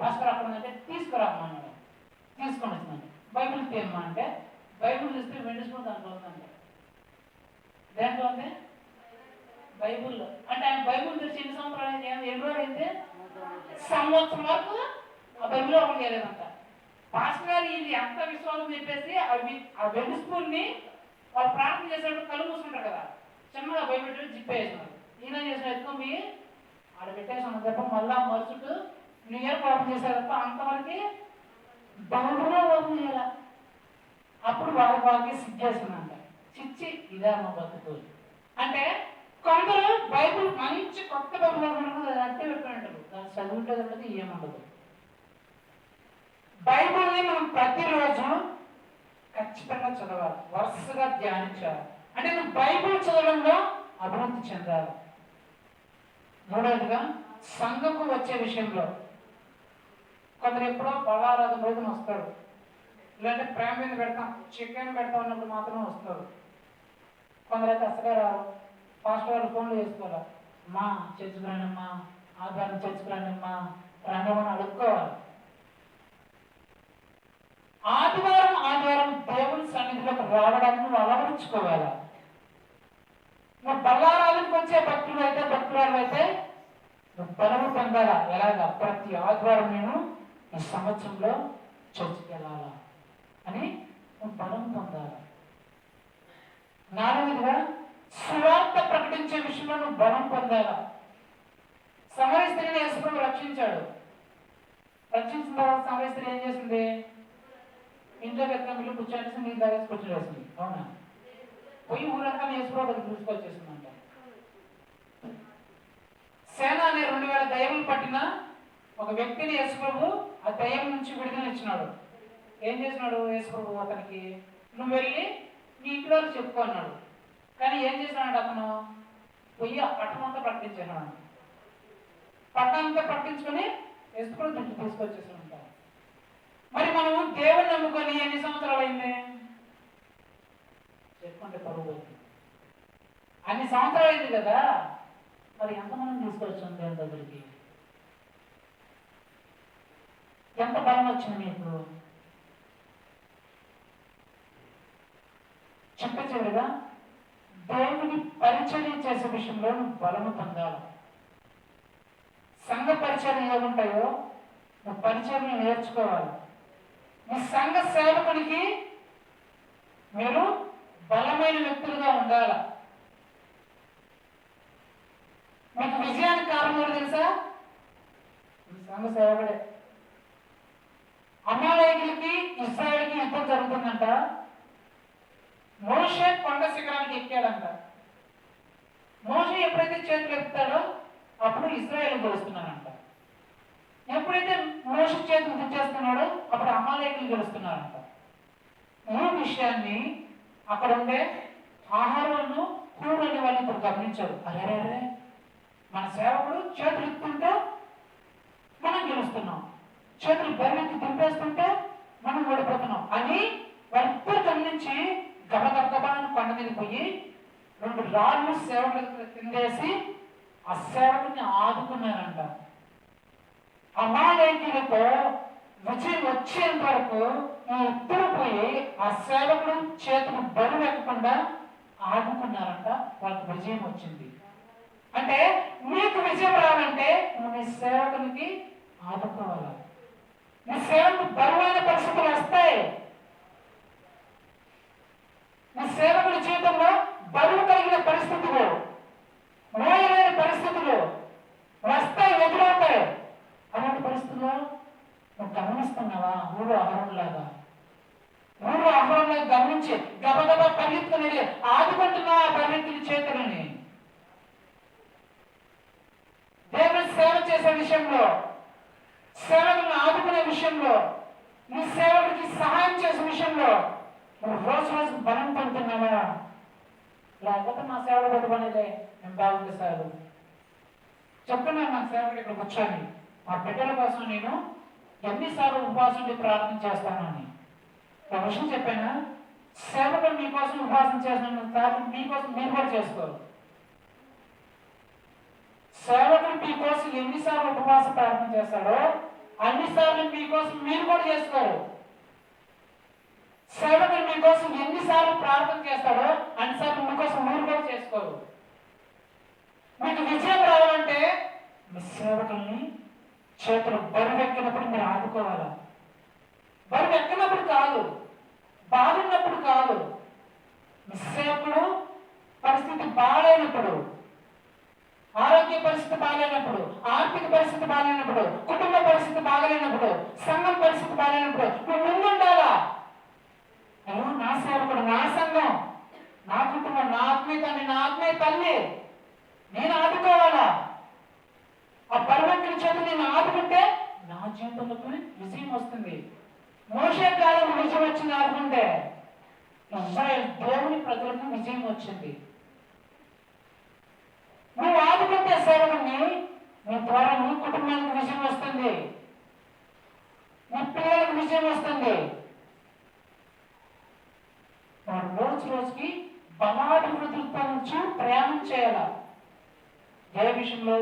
పాస్టర్ అక్కడ ఉందంటే తీసుకురామ్మా అన్నాడు. తీసుకొని వచ్చిందండి. బైబుల్ తీయమ్మా అంటే బైబుల్ చూస్తే వెండి స్పూన్ దాంట్లో ఉందంట. దేంట్లో ఉంది, బైబుల్లో. అంటే ఆయన బైబుల్ తెచ్చి ఎన్ని సంవత్సరాలు ఎన్ని రోజులు అయితే సంవత్సరం వరకు ఆ బైబుల్ ఓపెన్ చేయలేదంట. పాస్టర్ గారు ఇది ఎంత విశ్వాసం చెప్పేసి ఆ వెండి స్పూన్ ని వాళ్ళు ప్రార్థన చేసేటప్పుడు కళ్ళు మూసుకుంటారు కదా, చిన్నగా బైబిల్ జిప్పేసినారు. ఈయన చేసిన ఎత్తుకొని ఆడ పెట్టేసాను తప్ప మళ్ళా మరుసటి న్యూ ఇయర్ ఓపెన్ చేశారు తప్ప అంతవరకు బైబుల్లో ఓపెన్ చేయాల. అప్పుడు వాళ్ళకి సిగ్గేస్తుందంట, చిచ్చి ఇదే మా బతుకు అంటే. కొందరు బైబుల్ మంచి కొత్త బైబుల్ అట్టే పెట్టుకుంటారు, దాన్ని చదువుంటుంది ఉండదు, ఏముండదు. బైబుల్ని మనం ప్రతిరోజు ఖచ్చితంగా చదవాలి, వరుసగా ధ్యానించాలి. అంటే నువ్వు బైబుల్ చదవడంలో అభివృద్ధి చెందాలి. మూడవదిగా సంఘకు వచ్చే విషయంలో కొందరు ఎప్పుడో బలారాధన రోజున వస్తాడు, ఇలాంటి ప్రేమ మీద పెడతాం చికెన్ పెడతాం అన్నప్పుడు మాత్రమే వస్తారు. కొందరైతే అసలే రావు. పాస్టర్ గారు ఫోన్లు చేసుకోవాలి, అమ్మా చర్చకురానమ్మా, ఆదివారం చర్చకురానమ్మా, రంగమని అడుక్కోవాలి. ఆదివారం దేవుని సన్నిధిలోకి రావడానికి నువ్వు అలవరుచుకోవాలి. నువ్వు బల్లారాధనకు వచ్చే భక్తులు అయితే నువ్వు బలము పొందాలా. ఎలాగా, ప్రతి ఆదివారం నేను ఈ సంవత్సరంలో చర్చికి వెళ్ళాలా అని నువ్వు బలం పొందాలి. నాలుగవదిగా సువార్త ప్రకటించే విషయంలో నువ్వు బలం పొందాలా. సమరయ స్త్రీని యేసుప్రభు రక్షించాడు. రక్షించిన తర్వాత సమరయ స్త్రీ ఏం చేసింది, ఇంట్లో పెద్ద మిల్లు కూర్చొని నీళ్ళు తాగేసి కూర్చోవేసింది. అవునా, పోయి ఊరంతా యేసుప్రభు దగ్గర తీసుకొచ్చేసిందంట. సేన అనే 2000 దయ్యములు పట్టిన ఒక వ్యక్తిని యేసుప్రభు ఆ దయ్యం నుంచి విడుదల ఇచ్చినాడు. ఏం చేసినాడు యేసుప్రభు, అతనికి నువ్వు వెళ్ళి నీ ఇంట్లో చెప్పుకో అన్నాడు. కానీ ఏం చేసినాడు, అతను పోయి ఆ పట్టణంతా ప్రకటించేసినాడు. పట్టణంతా ప్రకటించుకొని యేసుప్రభు దుడ్డు తీసుకొచ్చేసినాడు. మరి మనము దేవుని నమ్ముకొని ఎన్ని సంవత్సరాలు అయింది చెప్పుకుంటే పరువు అన్ని సంవత్సరాలు అయింది కదా, మరి ఎంతమంది తీసుకొచ్చాం దేవుని దగ్గరికి, ఎంత బలం వచ్చింది మీకు. చివరిగా దేవుని పరిచర్య చేసే విషయంలో నువ్వు బలము పొందాలి. సంఘ పరిచర్య ఏముంటాయో నువ్వు పరిచర్యను నేర్చుకోవాలి. మీ సంఘ సేవకునికి మీరు బలమైన వ్యక్తులుగా ఉండాలి. మీకు విజయానికి కారణం ఎవరు తెలుసా, మీ సంఘ సేవకుడే. అమాలేకులకి ఇశ్రాయేలుకి యుద్ధం జరుగుతుందంట. మోషే కొండ శిఖరానికి ఎక్కాడంట. మోషే ఎప్పుడైతే చేతులు ఎత్తాడో అప్పుడు ఇశ్రాయేలు గెలుస్తున్నారంట. ఎప్పుడైతే మోషే చేతులు తెచ్చేస్తున్నాడో అప్పుడు అమాలేకులు గెలుస్తున్నారంట. ఈ విషయాన్ని అక్కడ ఉండే ఆహారాలను కూరని వాళ్ళు ఇప్పుడు గమనించారు. అరే మన సేవకుడు చేతులు ఎత్తుంటే మనం గెలుస్తున్నాం, చేతులు బెర్రెత్తి దింపేస్తుంటే మనం ఓడిపోతున్నాం అని వాళ్ళిద్దరు గమనించి గబగబగబాన్ని కొండ మీద పోయి 2 రాళ్ళు సేవకులకు కిందేసి ఆ సేవకుని ఆదుకున్నారంట. అమాలేకీయులతో విజయం వచ్చేంత వరకు ఈ ఇద్దరు పోయి ఆ సేవకుడు చేతులు బరువు ఎక్కకుండా ఆడుకున్నారంట. వాళ్ళకి విజయం వచ్చింది. అంటే నీకు విజయం రావాలంటే నువ్వు నీ సేవకునికి ఆదుకోవాలి. నీ సేవకు బరువైన పరిస్థితులు వస్తాయి. నీ సేవకుడి జీవితంలో బరువు కలిగిన పరిస్థితులు, మోయలేని పరిస్థితులు వస్తాయి, ఎదురవుతాయి. అలాంటి పరిస్థితుల్లో నువ్వు గమనిస్తున్నావా? ఊరు అహరోనులాగా గమనించి గబగబా పరిగెత్తుకుని ఆదుకుంటున్నావా పరిగెత్తుని చేతులని? దేవుని సేవ చేసే విషయంలో, సేవకులను ఆదుకునే విషయంలో, నీ సేవకుడికి సహాయం చేసే విషయంలో నువ్వు రోజు రోజు బలం పొందుతున్నావా? లేకపోతే మా సేవలు కొట్టుకునేదే మేము బాగుంది సార్ చెప్తున్నాను. నా సేవకుడు ఇక్కడ కూర్చొని మా బిడ్డల కోసం నేను ఎన్నిసార్లు ఉపవాసం ఉండి ప్రార్థన చేస్తానని ఒక విషయం చెప్పానా? సేవకుడు మీకోసం ఉపవాసం చేసిన సార్లు మీకోసం మీరు కూడా చేసుకోరు. సేవకుడు మీకోసం ఎన్నిసార్లు ఉపవాస ప్రార్థన చేస్తాడో అన్నిసార్లు మీకోసం మీరు కూడా చేసుకోరు. సేవకుడు మీకోసం ఎన్నిసార్లు ప్రార్థన చేస్తాడో అన్నిసార్లు మీకోసం మీరు కూడా చేసుకోరు. మీకు విజయం రావాలంటే మీ సేవకుల్ని చేతులు బరువు ఎక్కినప్పుడు మీరు ఆదుకోవాలా. బరువు ఎక్కినప్పుడు కాదు, బాగున్నప్పుడు కాదు. మీ సేవకుడు పరిస్థితి బాగాలేనప్పుడు, ఆరోగ్య పరిస్థితి బాగాలేనప్పుడు, ఆర్థిక పరిస్థితి బాగాలేనప్పుడు, కుటుంబ పరిస్థితి బాగాలేనప్పుడు, సంఘం పరిస్థితి బాగాలేనప్పుడు నువ్వు ముందుండాలా. నా సేవకుడు, నా సంఘం, నా కుటుంబం, నా ఆత్మీయ తండ్రి, నా ఆత్మీయ తల్లి నేను ఆదుకోవాలా. ఆ పరమకుడి చేతులు నేను ఆదుకుంటే నా జీవితంలోకి విజయం వస్తుంది. మోషే కాలం విజయం వచ్చింది ఆదుకుంటే, ఇశ్రాయేలు దేవుని ప్రజలకు విజయం వచ్చింది. నువ్వు ఆదుకుంటే సేవకుని నీ ద్వారా నీ కుటుంబానికి విజయం వస్తుంది, నీ పిల్లలకు విజయం వస్తుంది. రోజు రోజుకి బలాభివృద్ధితో నుంచి ప్రయాణం చేయాల. ఏ విషయంలో?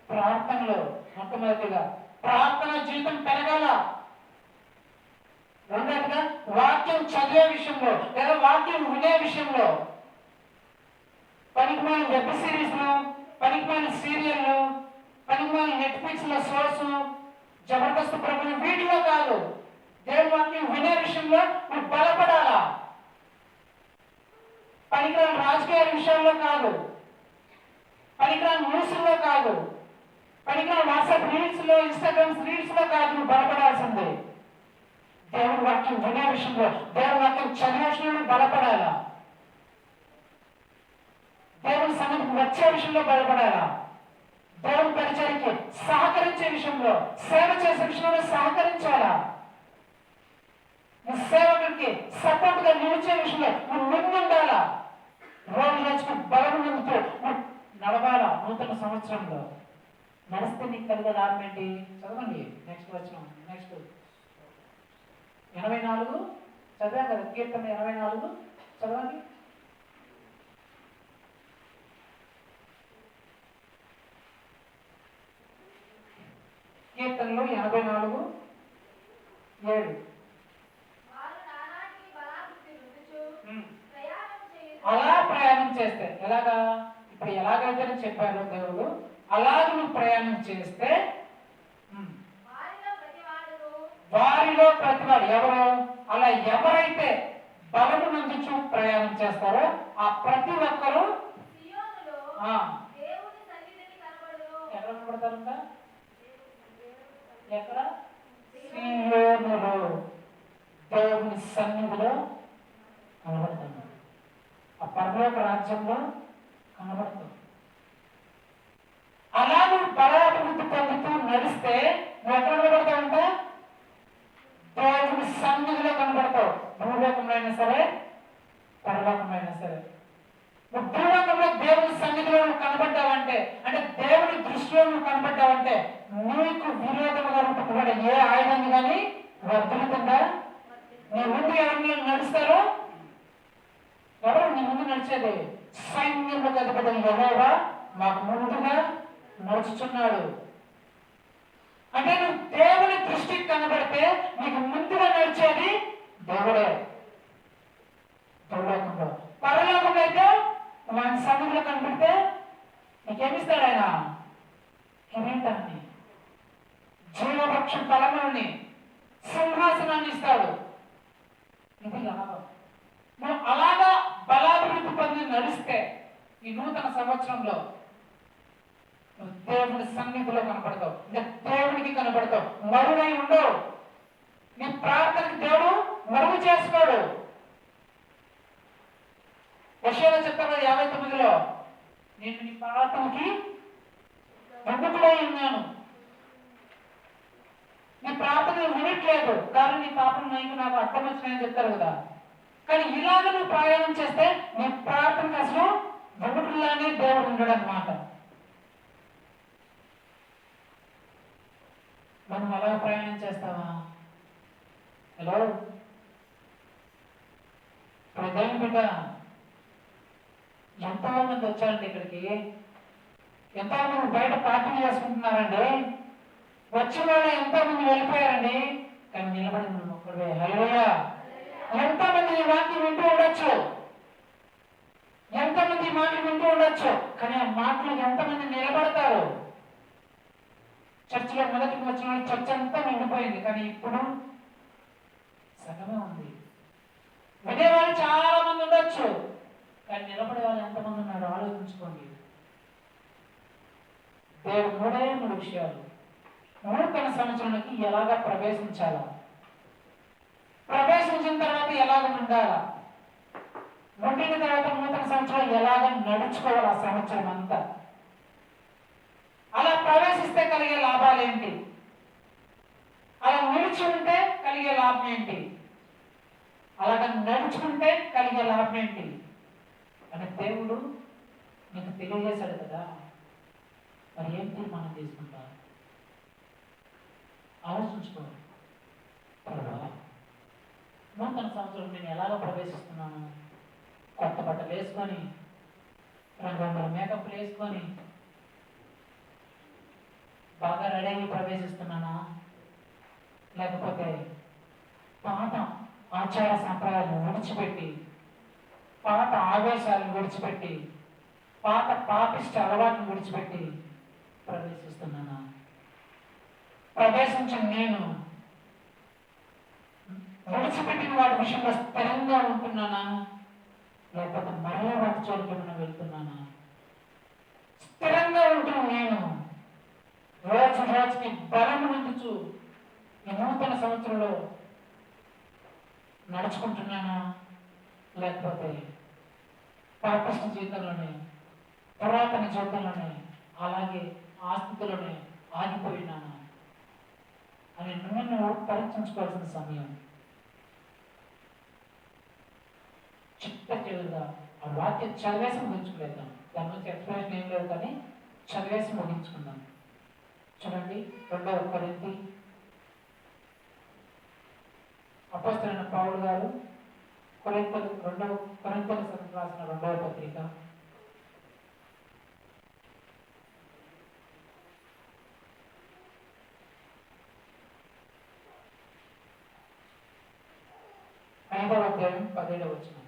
ప్రార్థనలో. మొట్టమొదటిగా ప్రార్థన జీవితం పెరగాల. రెండవదిగా వాక్యం చదివే విషయంలో లేదా వాక్యం వినే విషయంలో. పనికిమాలిన వెబ్ సిరీస్లు, పనికిమాలిన సీరియల్లు, పనికిమాలిన నెట్ఫ్లిక్స్ లో షోస్, జబర్దస్త్ ప్రోగ్రాం వీటిలో కాదు. దేవుని వాక్యం వినే విషయంలో నువ్వు బలపడాలా. పనికిరాని రాజకీయ విషయాల్లో కాదు, పనికిరాని న్యూస్లో కాదు, పనికిరాని వాట్సాప్ రీల్స్ లో, ఇన్స్టాగ్రామ్ రీల్స్ లో కాదు నువ్వు బలపడాల్సింది. దేవుని వాక్యం వినే విషయంలో, దేవుని వాక్యం చదివే విషయంలో బలపడాలా. దేవుని సన్నిధికి వచ్చే విషయంలో బలపడాలా. దేవుని పరిచర్యకి సహకరించే విషయంలో, సేవ చేసే విషయంలో సహకరించాలా. నీ సేవకుడికి సపోర్ట్ గా నిలిచే విషయంలో నువ్వు ముందుండాలా. రోజు రోజుకు బలం నింపుతూ నడవాలా. నూతన సంవత్సరంలో నడిస్తే నీకు కలిగే లాభం ఏంటి? చదవండి నెక్స్ట్ వచ్చిన నెక్స్ట్ 84 చదివాం కదా, కీర్తన 84 చదవండి. కీర్తనలో 84:7 అలా ప్రయాణం చేస్తే ఎలాగా? ఇప్పుడు ఎలాగైతే చెప్పారో దేవుడు, అలాగ నువ్వు ప్రయాణం చేస్తే వారిలో ప్రతివాడు ఎవరు? అలా ఎవరైతే బలము నందుచు ప్రయాణం చేస్తారో ఆ ప్రతి ఒక్కరు ఎక్కడ కనబడతారంట? ఎక్కడ? సీయోనులో, దేవుని సన్నిధిలో కనబడతారు. ఆ పరలోక రాజ్యంలో కనబడుతుంది. అలా నువ్వు బలాభివృద్ధి పొందుతూ నడిస్తే నువ్వు ఎక్కడ కనబడతావంట? దేవుని సన్నిధిలో కనబడతావు. భూలోకంలో అయినా సరే, పరలోకంలో అయినా సరే. నువ్వు భూలోకంలో దేవుని సన్నిధిలో నువ్వు కనబడ్డావంటే, అంటే దేవుని దృష్టిలో నువ్వు కనబడ్డావంటే నీకు విరోధముగా కూడా ఏ ఆయుధాన్ని కానీ వర్ధలుతుందా? నీ ముందు ఎవరిని నడుస్తారో? ఎవరు నీ ముందు నడిచేది? సైన్యంలో అధిపతి యెహోవా మాకు ముందుగా నడుచుచున్నాడు. అంటే నువ్వు దేవుని దృష్టికి కనబడితే నీకు ముందుగా నడిచేది దేవుడే. పరలోకంలో పరలోకంలో అయితే ఆయన సన్నిధిలో కనబడితే నీకేమిస్తాడు? ఆయన కిరీటాన్ని, జీవవృక్ష ఫలములని, సింహాసనాన్ని ఇస్తాడు. ఇది లాభం. నువ్వు అలాగా బలాభివృద్ధి పొంది నడిస్తే ఈ నూతన సంవత్సరంలో నువ్వు దేవుని సన్నిధిలో కనపడతావు, ఇంకా దేవునికి కనపడతావు, మరువై ఉండవు. నీ ప్రార్థనకి దేవుడు మరువు చేసుకోడు. యెషయా చెప్తాడు 59లో, నేను నీ ప్రార్థనకి విముఖుడై ఉన్నాను. నీ ప్రార్థన వినట్లేదు కానీ నీ పాపం నాకు అర్థం వచ్చినాయని చెప్తారు కదా. కానీ ఇలాగ నువ్వు ప్రయాణం చేస్తే నీ ప్రార్థనకి అసలు విముఖుల్లానే దేవుడు ఉండడు అన్నమాట. మనం అలా ప్రయాణం చేస్తావా? హలో దేవుని బిడ్డ, ఎంతో మంది వచ్చారండి ఇక్కడికి, ఎంతో మంది బయట పార్టీలు చేసుకుంటున్నారండి, వచ్చిన వాళ్ళు ఎంతో మంది వెళ్ళిపోయారండి, కానీ నిలబడి మనం ఒక్కడే. హల్లెలూయా. ఎంతో మంది ఈ వాక్యం వింటూ ఉండొచ్చు, ఎంతో మంది మాటలు వింటూ ఉండొచ్చు, కానీ ఆ మాటలు ఎంతమంది నిలబడతారు? చర్చిలో మొదటికి వచ్చిన చర్చ అంతా నిండిపోయింది, కానీ ఇప్పుడు సగమే ఉంది. వినేవాళ్ళు చాలా మంది ఉండొచ్చు, కానీ నిలబడే వాళ్ళు ఎంతమంది ఉన్నారు ఆలోచించుకోండి. దేవుడు మూడే 3 విషయాలు. నూతన సంవత్సరానికి ఎలాగా ప్రవేశించాలా, ప్రవేశించిన తర్వాత ఎలాగ ఉండాలా, ఉండిన తర్వాత నూతన సంవత్సరం ఎలాగ నడుచుకోవాలి ఆ సంవత్సరం అంతా. అలా ప్రవేశిస్తే కలిగే లాభాలు ఏంటి, అలా నిలిచి ఉంటే కలిగే లాభం ఏంటి, అలాగ నడుచుకుంటే కలిగే లాభం ఏంటి అని దేవుడు నీకు తెలియజేశాడు కదా. మరి ఏం తీర్మానం తీసుకుంటా ఆలోచించుకోవాలి. నూతన సంవత్సరం నేను ఎలాగ ప్రవేశిస్తున్నాను? కొత్త బట్టలు వేసుకొని, రంగురంగుల మేకప్లు వేసుకొని బాగా రెడీ అయ్యి ప్రవేశిస్తున్నానా? లేకపోతే పాత ఆచార సంప్రదాయాలను విడిచిపెట్టి, పాత ఆవేశాలను విడిచిపెట్టి, పాత పాపిష్ట అలవాటును విడిచిపెట్టి ప్రవేశిస్తున్నానా? ప్రవేశించిన నేను విడిచిపెట్టిన వాటి విషయంలో స్థిరంగా ఉంటున్నానా? లేకపోతే మరో వాటి చోటుకి ఏమైనా వెళ్తున్నానా? స్థిరంగా ఉంటున్న నేను రోజు రోజుకి బలం నుంచు ఈ నూతన సంవత్సరంలో నడుచుకుంటున్నానా? లేకపోతే పాపిష్ట జీవితంలోనే, పురాతన జీవితంలోనే, అలాగే ఆస్థితిలోనే ఆగిపోయినానా అని నువ్వు పరీక్షించుకోవాల్సిన సమయం. చిట్ట చివరిగా ఆ వాక్యం చదివేసి ముగించుకునేద్దాం. దాని నుంచి ఎక్స్ప్లెనేషన్ ఏం లేదు కానీ చదివేసి ముగించుకుందాం. చూడండి 2వ కొరింథీ అపోస్తలుడైన పౌలు గారు కొరింథీయులకు రాసిన 2వ పత్రిక 5వ అధ్యాయం 17వ వచనం.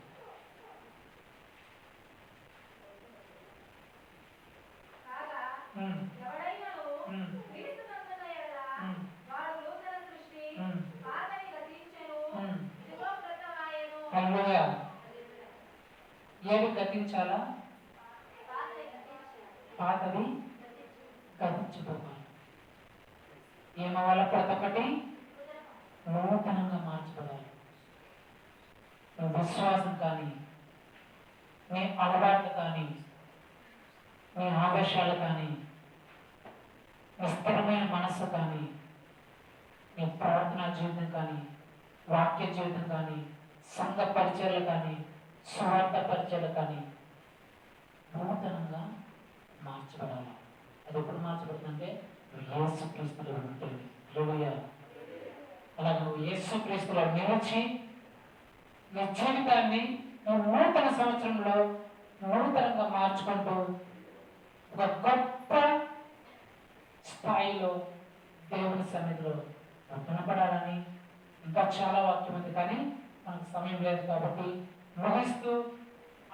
ఏవి గతించాలా? పాతవి గతించిపోవాలి. ఏమవ్వాల? ప్రతి ఒక్కటి నూతనంగా మార్చబడాలి. విశ్వాసం కానీ, నీ అలవాట్లు కానీ, నీ ఆవేశాలు కానీ, నీ స్థిరమైన మనస్సు కానీ, నీ ప్రార్థనా జీవితం కానీ, వాక్య జీవితం కానీ, సంఘ పరిచయాలు కానీ, స్వార్థ పరిచయాలు కానీ నూతనంగా మార్చబడాలి. అది ఎప్పుడు మార్చబడుతుందంటే యేసుక్రీస్తులో ఉంటుంది. హల్లెలూయా. అలా నువ్వు యేసుక్రీస్తులో నిలిచి నీ జీవితాన్ని నువ్వు నూతన సంవత్సరంలో నూతనంగా మార్చుకుంటూ ఒక గొప్ప స్థాయిలో దేవుని సన్నిధిలో కనపడాలని ఇంకా చాలా వాక్యం ఉంది, కానీ మనకు సమయం లేదు కాబట్టి ముగిస్తూ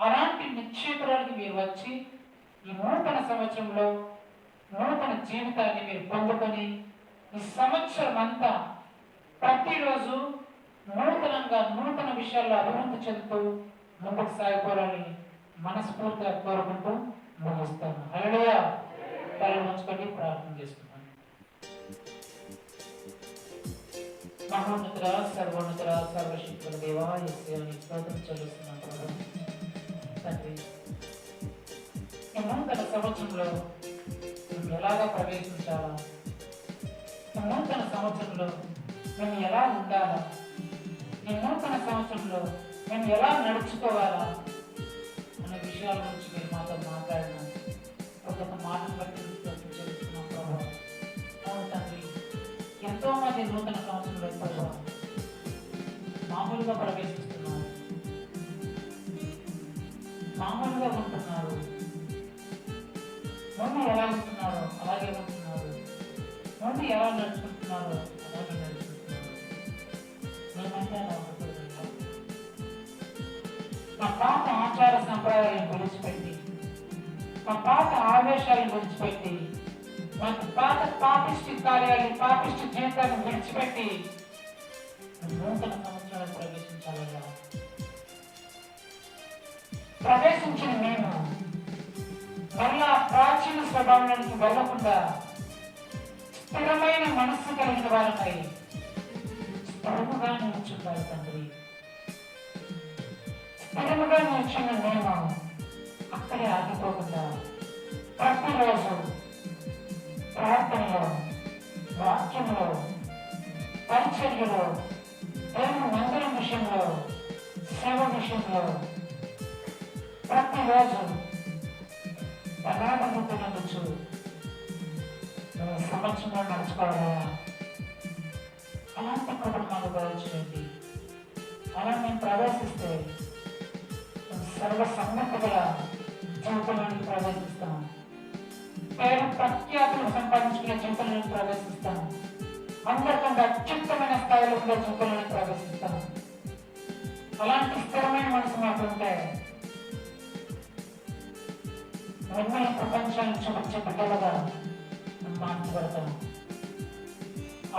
అలాంటి నిశ్చయితురాలకి మీరు వచ్చి ఈ నూతన సంవత్సరంలో నూతన జీవితాన్ని మీరు పొందుకొని ఈ సంవత్సరం అంతా ప్రతిరోజు నూతనంగా నూతన విషయాల్లో అభివృద్ధి చెందుతూ ముందుకు సాగిపోవాలని మనస్ఫూర్తిగా కోరుకుంటూ ముగిస్తాను. హల్లెలూయా. తల ఉంచుకొని ప్రార్థన చేసుకుంటాను. మహోన్నతుడ, సర్వోన్నతుడ, సర్వశక్తుల దేవా, యేసయ్యా నీకు స్తోత్రం చెల్లిస్తున్నాను ప్రభువా. తండ్రి, ఈ నూతన సంవత్సరంలో మేము ఎలాగా ప్రవేశించాలా, ఈ నూతన సంవత్సరంలో మేము ఎలా ఉండాలా, ఈ నూతన సంవత్సరంలో మేము ఎలా నడుచుకోవాలా అనే విషయాల గురించి మీరు మాతో మాట్లాడినా ఒక్కొక్క మాటను బట్టి చేస్తున్నాం ప్రభావ. అవును తండ్రి, ఎంతో మంది నూతన సంవత్సరంలో ప్రభావ మామూలుగా ప్రవేశిస్తున్నారు, మామూలుగా ఉంటున్నారు, ముందు ఎలా ఉంటున్నారో అలాగే ఉంటున్నారు, ముందు ఎలా నడుచుకుంటున్నారో అలాగే నడుచుకుంటున్నారు. మేమంటే అలా ఉండకూడదు. మా పాత ఆచార సంప్రదాయాలను విడిచిపెట్టి, మా పాత ఆవేశాలను విడిచిపెట్టి, మా పాత పాపిష్టి కార్యాలను, పాపిష్టి జీవితాలను విడిచిపెట్టి నూతన సంవత్సరాలు ప్రవేశించాలయ్యా. ప్రవేశించిన మేము మళ్ళా ప్రాచీన స్వభావానికి వెళ్ళకుండా స్థిరమైన మనస్సు కలిగిన వారిపై స్థిరముగా నిల్చుంటారు తండ్రి. స్థిరముగా నిల్చున్న మేము అక్కడే ఆగిపోకుండా ప్రతిరోజు ప్రార్థనలో, వాక్యంలో, పరిచర్యలో, దేవుని మందిరం విషయంలో, సేవ విషయంలో ప్రతిరోజు బలాభివృద్ధినందుచు సంవత్సరంలో నడుచుకోవాలా. అలాంటి కుటుంబాలు దయచేయండి. అలా మేము ప్రవేశిస్తే సర్వ సన్నద్ధుల జీవితంలోకి ప్రవేశిస్తాం, పేరు ప్రఖ్యాతులు సంపాదించుకునే జీవితంలోకి ప్రవేశిస్తాం, అందరికంటే అత్యుత్తమైన స్థాయిలో ఉండే జీవితంలోకి ప్రవేశిస్తాం. అలాంటి స్థిరమైన మనసు మాకు ఉంటే మిమ్మల్ని ప్రపంచాన్ని చూపించే బిడ్డలుగా మార్చబడతాం.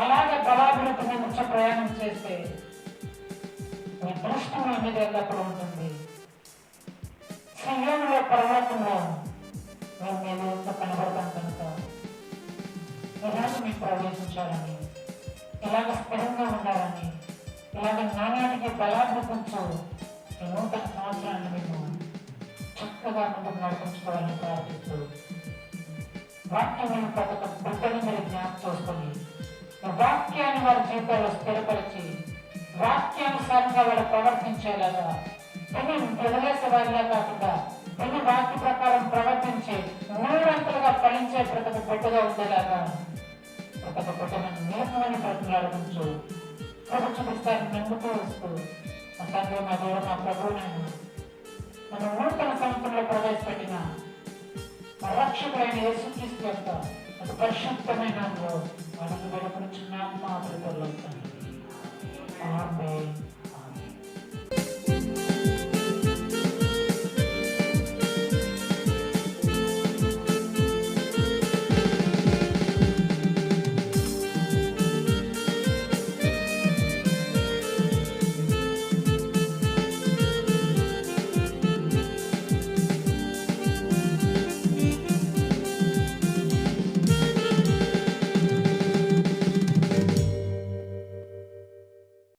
అలాగే బలాభివృద్ధి నుంచి ప్రయాణం చేస్తే మీ దృష్టి మీ మీద ఎల్లప్పుడూ ఉంటుంది. సియోనులో పర్వతంలో మేము మీద ఎంత కనబడతాం కనుక ఇలాగ మీకు ప్రవేశించాలని, ఇలాగ స్థిరంగా ఉండాలని, ఇలాగ నానాటికి బలాభివృద్ధించు ఈ నూతన సంవత్సరాన్ని మేము చక్కగా ముందుకు నడిపించుకోవాలని ప్రార్థిస్తూ వాక్యం ప్రతి ఒక్క బిడ్డని మీరు జ్ఞాపకం చేసుకొని వాక్యాన్ని వారి జీవితాల్లో స్థిరపరిచి వాక్యానుసారంగా వాళ్ళు ప్రవర్తించేలాగా, కొన్ని వదిలేసే వారిలా కాకుండా కొన్ని వాక్య ప్రకారం ప్రవర్తించి మూడంతలుగా ఫలించే ప్రతి ఒక్క బిడ్డగా ఉండేలాగా ప్రతి ఒక్క బిడ్డను నియమమైన ప్రతిలాడుకుంటూ ప్రభు చూపిస్తారని నమ్ముతూ వస్తూ మా తండ్రి, మా దేవుడు, మా ప్రభువునైనా మనం నూతన సంవత్సరంలో ప్రవేశపెట్టిన రక్షకుడైన యేసుక్రీస్తు యొక్క అతి పరిశుద్ధమైన అడుగు వెలుపడుచున్నాం మా అభివృద్ధిలో. ఆమేన్.